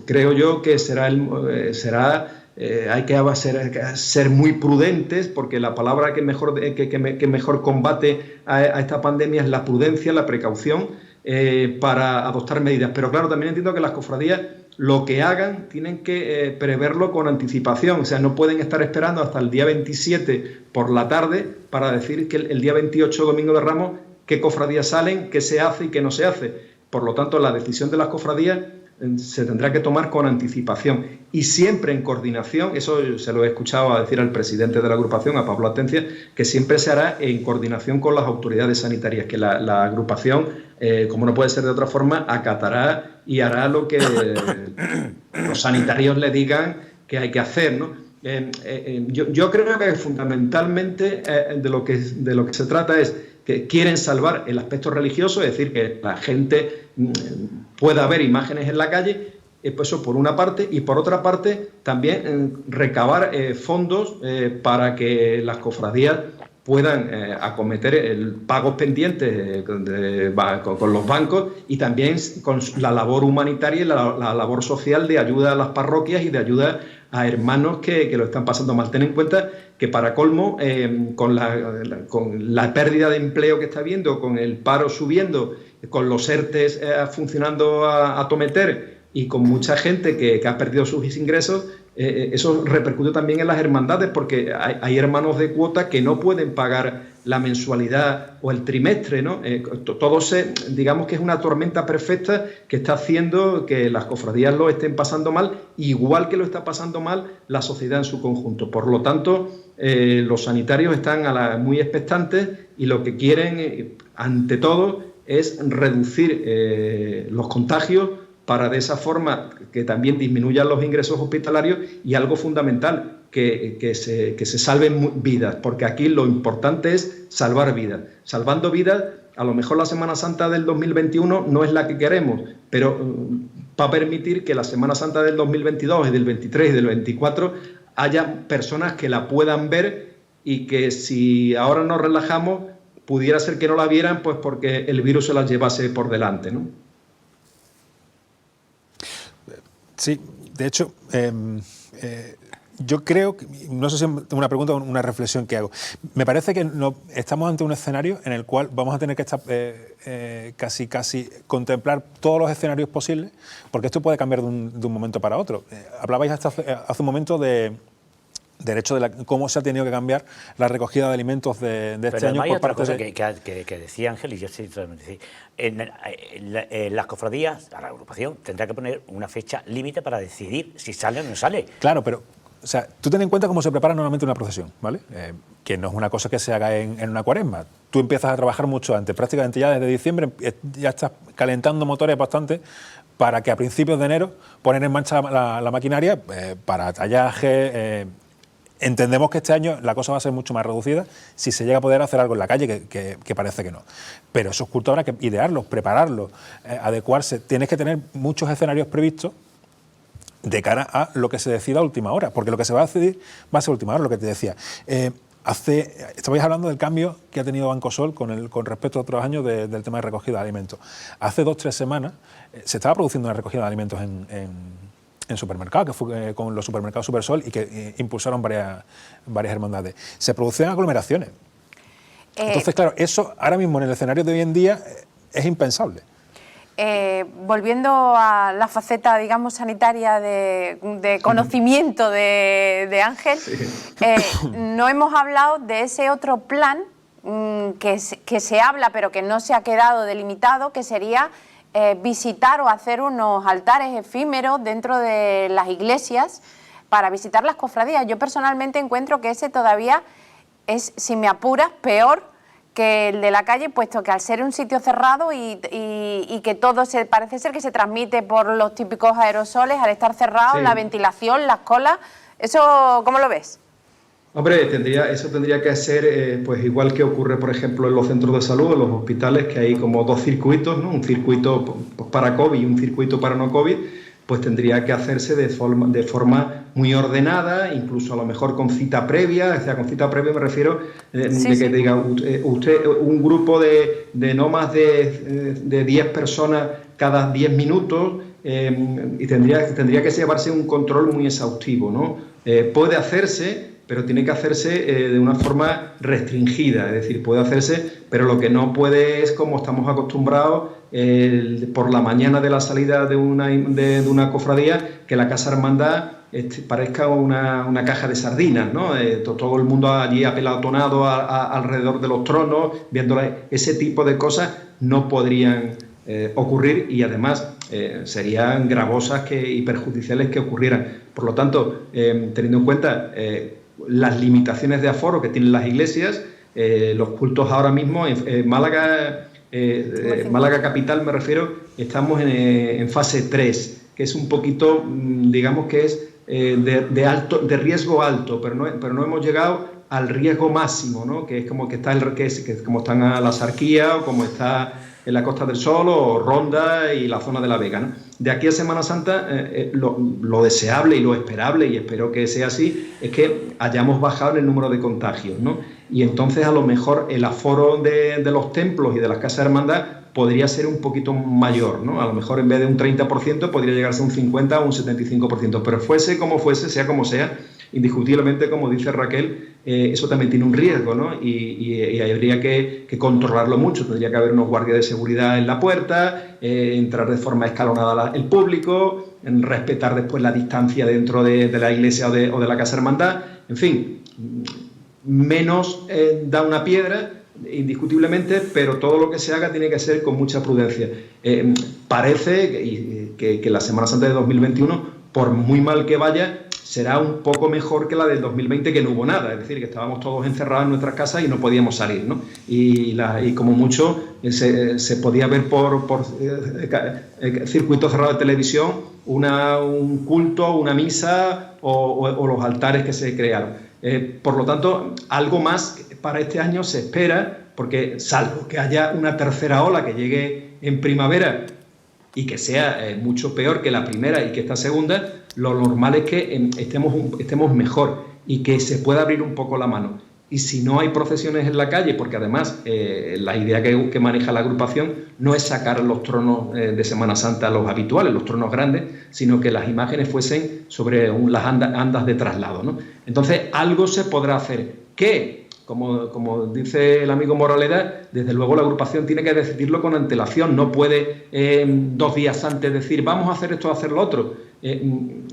creo yo que hay que ser muy prudentes, porque la palabra que mejor combate a esta pandemia es la prudencia, la precaución, para adoptar medidas. Pero claro, también entiendo que las cofradías, lo que hagan, tienen que preverlo con anticipación. O sea, no pueden estar esperando hasta el día 27 por la tarde para decir que el día 28, Domingo de Ramos, qué cofradías salen, qué se hace y qué no se hace. Por lo tanto, la decisión de las cofradías se tendrá que tomar con anticipación y siempre en coordinación. Eso se lo he escuchado decir al presidente de la agrupación, a Pablo Atencia, que siempre se hará en coordinación con las autoridades sanitarias, que la agrupación, como no puede ser de otra forma, acatará y hará lo que los sanitarios le digan que hay que hacer, ¿no? Yo creo que fundamentalmente de lo que se trata es que quieren salvar el aspecto religioso, es decir, que la gente pueda ver imágenes en la calle, pues eso por una parte, y por otra parte también recabar fondos para que las cofradías puedan acometer pagos pendientes con los bancos y también con la labor humanitaria y la labor social de ayuda a las parroquias y de ayuda a hermanos que lo están pasando mal. Ten en cuenta que, para colmo, con la pérdida de empleo que está habiendo, con el paro subiendo, con los ERTES funcionando a tometer y con mucha gente que ha perdido sus ingresos, eso repercute también en las hermandades, porque hay hermanos de cuota que no pueden pagar la mensualidad o el trimestre, ¿no? Digamos que es una tormenta perfecta que está haciendo que las cofradías lo estén pasando mal, igual que lo está pasando mal la sociedad en su conjunto. Por lo tanto, los sanitarios están muy expectantes y lo que quieren, ante todo, es reducir los contagios para de esa forma que también disminuyan los ingresos hospitalarios y, algo fundamental, que se salven vidas, porque aquí lo importante es salvar vidas. Salvando vidas, a lo mejor la Semana Santa del 2021 no es la que queremos, pero va a permitir que la Semana Santa del 2022 y del 23 y del 24 haya personas que la puedan ver y que si ahora nos relajamos, pudiera ser que no la vieran, pues porque el virus se las llevase por delante, ¿no? Sí, de hecho, yo creo, no sé si es una pregunta o una reflexión que hago, me parece que estamos ante un escenario en el cual vamos a tener que estar, casi contemplar todos los escenarios posibles, porque esto puede cambiar de un momento para otro. Hablabais hasta hace un momento del hecho de cómo se ha tenido que cambiar la recogida de alimentos de este año. Pero hay otra cosa que decía Ángel, y yo sí, en las cofradías, la agrupación tendrá que poner una fecha límite para decidir si sale o no sale. Claro, pero o sea, tú ten en cuenta cómo se prepara normalmente una procesión, ¿vale? Que no es una cosa que se haga en una cuaresma. Tú empiezas a trabajar mucho antes, prácticamente ya desde diciembre ya estás calentando motores bastante para que a principios de enero poner en marcha la maquinaria para tallaje. Entendemos que este año la cosa va a ser mucho más reducida si se llega a poder hacer algo en la calle, que parece que no. Pero esos cultos habrá que idearlos, prepararlos, adecuarse. Tienes que tener muchos escenarios previstos de cara a lo que se decida a última hora, porque lo que se va a decidir va a ser a última hora, lo que te decía. Estabais hablando del cambio que ha tenido Bancosol con respecto a otros años del tema de recogida de alimentos. Hace 2 o 3 semanas se estaba produciendo una recogida de alimentos en supermercados, que fue con los supermercados Supersol y que impulsaron varias hermandades. Se producían aglomeraciones. Entonces, claro, eso ahora mismo en el escenario de hoy en día es impensable. Volviendo a la faceta, digamos, sanitaria de conocimiento de Ángel, no hemos hablado de ese otro plan que se habla, pero que no se ha quedado delimitado, que sería visitar o hacer unos altares efímeros dentro de las iglesias para visitar las cofradías. Yo personalmente encuentro que ese todavía es, si me apuras, peor que el de la calle, puesto que al ser un sitio cerrado y que todo parece ser que se transmite por los típicos aerosoles, al estar cerrado, sí, la ventilación, las colas, ¿eso cómo lo ves? Hombre, eso tendría que ser pues igual que ocurre, por ejemplo, en los centros de salud, en los hospitales, que hay como 2 circuitos, ¿no? Un circuito para COVID y un circuito para no COVID, pues tendría que hacerse de forma muy ordenada, incluso a lo mejor con cita previa. O sea, con cita previa me refiero que te diga usted un grupo de no más de 10 personas cada 10 minutos, y tendría que llevarse un control muy exhaustivo, ¿no? Puede hacerse, pero tiene que hacerse de una forma restringida, es decir, puede hacerse, pero lo que no puede es como estamos acostumbrados por la mañana de la salida de una cofradía, que la Casa Hermandad parezca una caja de sardinas, ¿no? Todo el mundo allí apelatonado alrededor de los tronos, viendo ese tipo de cosas no podrían ocurrir, y además serían gravosas y perjudiciales que ocurrieran. Por lo tanto, teniendo en cuenta las limitaciones de aforo que tienen las iglesias, los cultos ahora mismo en Málaga, Málaga capital me refiero, estamos en fase 3, que es un poquito, digamos que es de riesgo alto, pero no hemos llegado al riesgo máximo, ¿no? Que es como que como están a la Sarquía, o como está en la Costa del Sol o Ronda y la zona de La Vega, ¿no? De aquí a Semana Santa, lo deseable y lo esperable, y espero que sea así, es que hayamos bajado en el número de contagios, ¿no? Y entonces a lo mejor el aforo de los templos y de las casas de hermandad podría ser un poquito mayor, ¿no? A lo mejor en vez de un 30% podría llegarse a un 50 o un 75%, pero fuese como fuese, sea como sea, indiscutiblemente, como dice Raquel, eso también tiene un riesgo, ¿no? Y habría que controlarlo mucho. Tendría que haber unos guardias de seguridad en la puerta, entrar de forma escalonada el público, respetar después la distancia dentro de la iglesia o de la casa hermandad. En fin, menos da una piedra, indiscutiblemente, pero todo lo que se haga tiene que ser con mucha prudencia. Parece que la Semana Santa de 2021, por muy mal que vaya, será un poco mejor que la del 2020, que no hubo nada, es decir, que estábamos todos encerrados en nuestras casas y no podíamos salir, ¿no? Y como mucho se podía ver por circuitos cerrados de televisión un culto, una misa o los altares que se crearon. Por lo tanto, algo más para este año se espera, porque salvo que haya una tercera ola que llegue en primavera y que sea mucho peor que la primera y que esta segunda, lo normal es que estemos mejor y que se pueda abrir un poco la mano. Y si no hay procesiones en la calle, porque además la idea que maneja la agrupación no es sacar los tronos de Semana Santa, los habituales, los tronos grandes, sino que las imágenes fuesen sobre las andas de traslado, ¿no? Entonces algo se podrá hacer. ¿Qué? Como dice el amigo Moraleda, desde luego la agrupación tiene que decidirlo con antelación, no puede 2 días antes decir vamos a hacer esto, a hacer lo otro.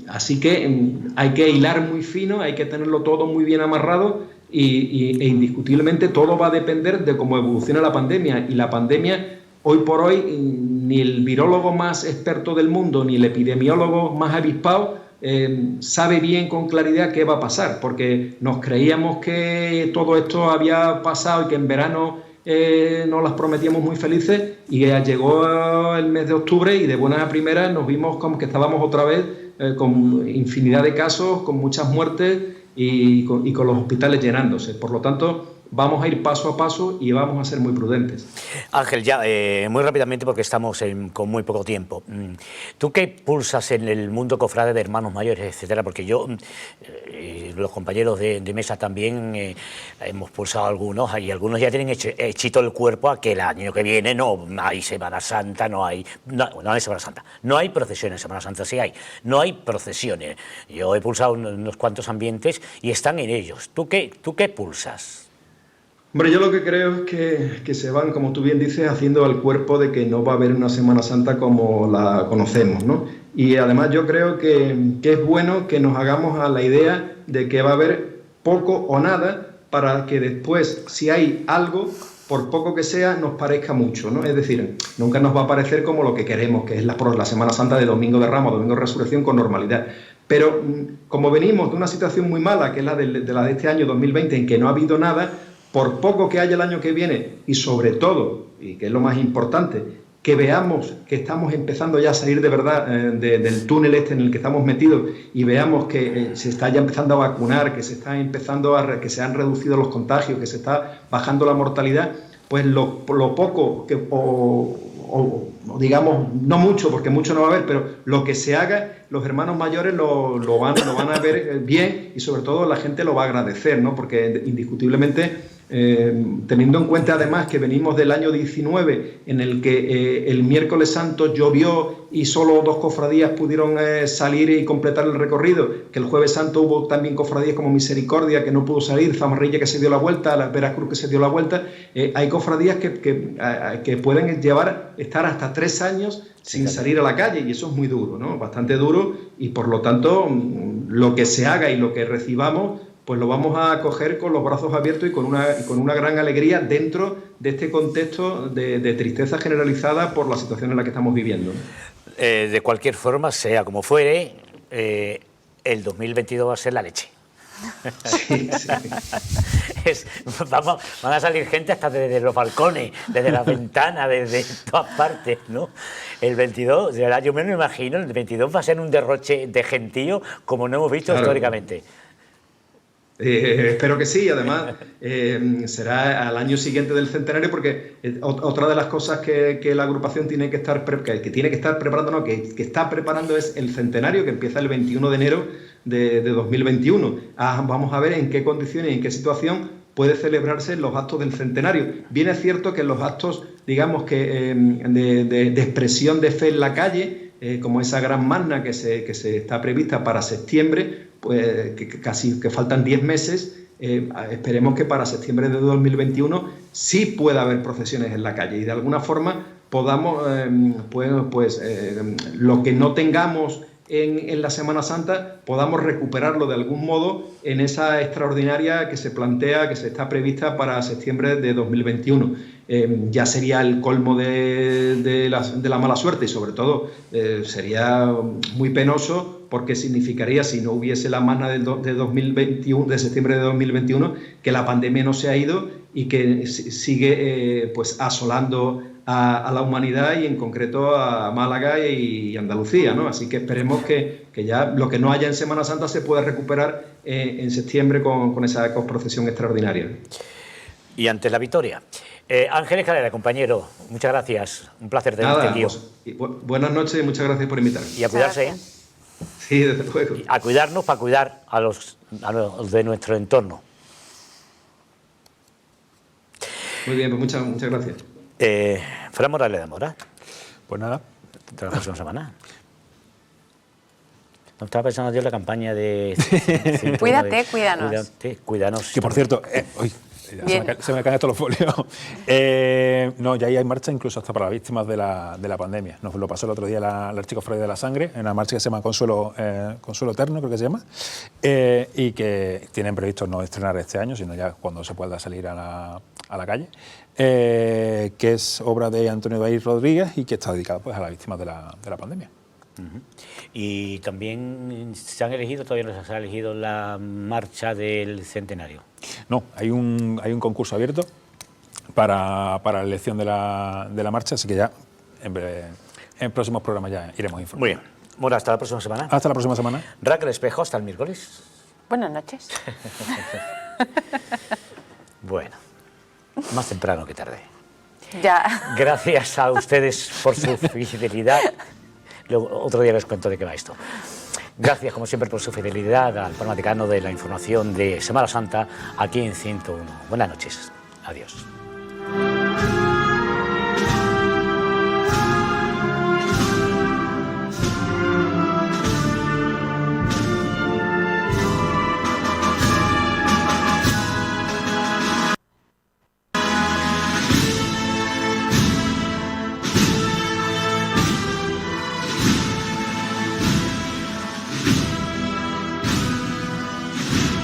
Así que hay que hilar muy fino, hay que tenerlo todo muy bien amarrado e indiscutiblemente todo va a depender de cómo evoluciona la pandemia. Y la pandemia, hoy por hoy, ni el virólogo más experto del mundo, ni el epidemiólogo más avispado sabe bien con claridad qué va a pasar, porque nos creíamos que todo esto había pasado y que en verano nos las prometíamos muy felices, y llegó el mes de octubre y de buenas a primeras nos vimos como que estábamos otra vez con infinidad de casos, con muchas muertes y con los hospitales llenándose. Por lo tanto, vamos a ir paso a paso y vamos a ser muy prudentes. Ángel, ya muy rápidamente porque estamos con muy poco tiempo. ¿Tú qué pulsas en el mundo cofrade de hermanos mayores, etcétera? Porque yo, los compañeros de mesa también hemos pulsado algunos, y algunos ya tienen hechito el cuerpo a que el año que viene no hay Semana Santa, no hay Semana Santa, no hay procesiones. Semana Santa sí hay, no hay procesiones. Yo he pulsado unos cuantos ambientes y están en ellos. ¿Tú qué pulsas? Hombre, yo lo que creo es que se van, como tú bien dices, haciendo al cuerpo de que no va a haber una Semana Santa como la conocemos, ¿no? Y además yo creo que es bueno que nos hagamos a la idea de que va a haber poco o nada para que después, si hay algo, por poco que sea, nos parezca mucho, ¿no? Es decir, nunca nos va a parecer como lo que queremos, que es la Semana Santa de Domingo de Ramos, Domingo de Resurrección con normalidad. Pero como venimos de una situación muy mala, que es la de este año 2020, en que no ha habido nada, por poco que haya el año que viene, y sobre todo, y que es lo más importante, que veamos que estamos empezando ya a salir de verdad del túnel en el que estamos metidos, y veamos que se está ya empezando a vacunar, que se está empezando que se han reducido los contagios, que se está bajando la mortalidad, pues lo poco que, o digamos, no mucho, porque mucho no va a haber, pero lo que se haga, los hermanos mayores lo van a ver bien, y sobre todo la gente lo va a agradecer, ¿no? Porque indiscutiblemente, teniendo en cuenta además que venimos del año 19, en el que el miércoles santo llovió y solo 2 cofradías pudieron salir y completar el recorrido, que el jueves santo hubo también cofradías como Misericordia que no pudo salir, Zamarrilla que se dio la vuelta, la Veracruz que se dio la vuelta. Hay cofradías que pueden estar hasta 3 años sin salir a la calle, y eso es muy duro, ¿no? Bastante duro, y por lo tanto lo que se haga y lo que recibamos, pues lo vamos a acoger con los brazos abiertos y con una gran alegría dentro de este contexto de tristeza generalizada por la situación en la que estamos viviendo. De cualquier forma, sea como fuere, el 2022 va a ser la leche. Sí, sí. Van a salir gente hasta desde los balcones, desde las ventanas, desde todas partes, ¿no? El 22, yo me lo imagino, el 22 va a ser un derroche de gentío como no hemos visto históricamente. Espero que sí, además será al año siguiente del centenario, porque otra de las cosas que la agrupación tiene que estar preparando, no, que está preparando, es el centenario, que empieza el 21 de enero de 2021. Vamos a ver en qué condiciones y en qué situación puede celebrarse los actos del centenario. Bien es cierto que los actos, digamos que de expresión de fe en la calle, como esa gran magna que se está prevista para septiembre, pues que faltan 10 meses, esperemos que para septiembre de 2021 sí pueda haber procesiones en la calle, y de alguna forma podamos, lo que no tengamos en la Semana Santa, podamos recuperarlo de algún modo en esa extraordinaria que se plantea, que se está prevista para septiembre de 2021. Ya sería el colmo de la mala suerte, y sobre todo sería muy penoso, porque significaría, si no hubiese la magna de septiembre de 2021, que la pandemia no se ha ido y que sigue asolando a la humanidad, y en concreto a Málaga y Andalucía, ¿no? Así que esperemos que ya lo que no haya en Semana Santa se pueda recuperar en septiembre con esa procesión extraordinaria. Y ante la victoria. Ángel Escalera, compañero, muchas gracias. Un placer tenerte aquí. Buenas noches y muchas gracias por invitarme. Y a cuidarse. Sí, desde luego. A cuidarnos para cuidar a los de nuestro entorno. Muy bien, pues muchas gracias. Fran Morales de Mora, Pues nada, hasta la próxima semana. No estaba pensando yo en la campaña de... Cuídate, cuídanos. Cuídate, cuídanos. que por cierto, uy, Bien. se me caen estos los folios. No, ya hay marcha incluso hasta para las víctimas de la pandemia. Nos lo pasó el otro día la Archicofradía de la Sangre, en una marcha que se llama Consuelo Eterno, creo que se llama, y que tienen previsto no estrenar este año, sino ya cuando se pueda salir a la calle, que es obra de Antonio Baí Rodríguez y que está dedicada pues, a las víctimas de la pandemia. Y también se han elegido, todavía no se ha elegido la marcha del centenario. No, hay un concurso abierto para la elección de la marcha, así que ya en próximos programas ya iremos informando. Muy bien. Bueno, hasta la próxima semana. Hasta la próxima semana. Raquel Espejo, hasta el miércoles. Buenas noches. Bueno, más temprano que tarde. Ya. Gracias a ustedes por su fidelidad. Luego, otro día les cuento de qué va esto. Gracias, como siempre, por su fidelidad al Pan Vaticano de la información de Semana Santa aquí en 101. Buenas noches. Adiós.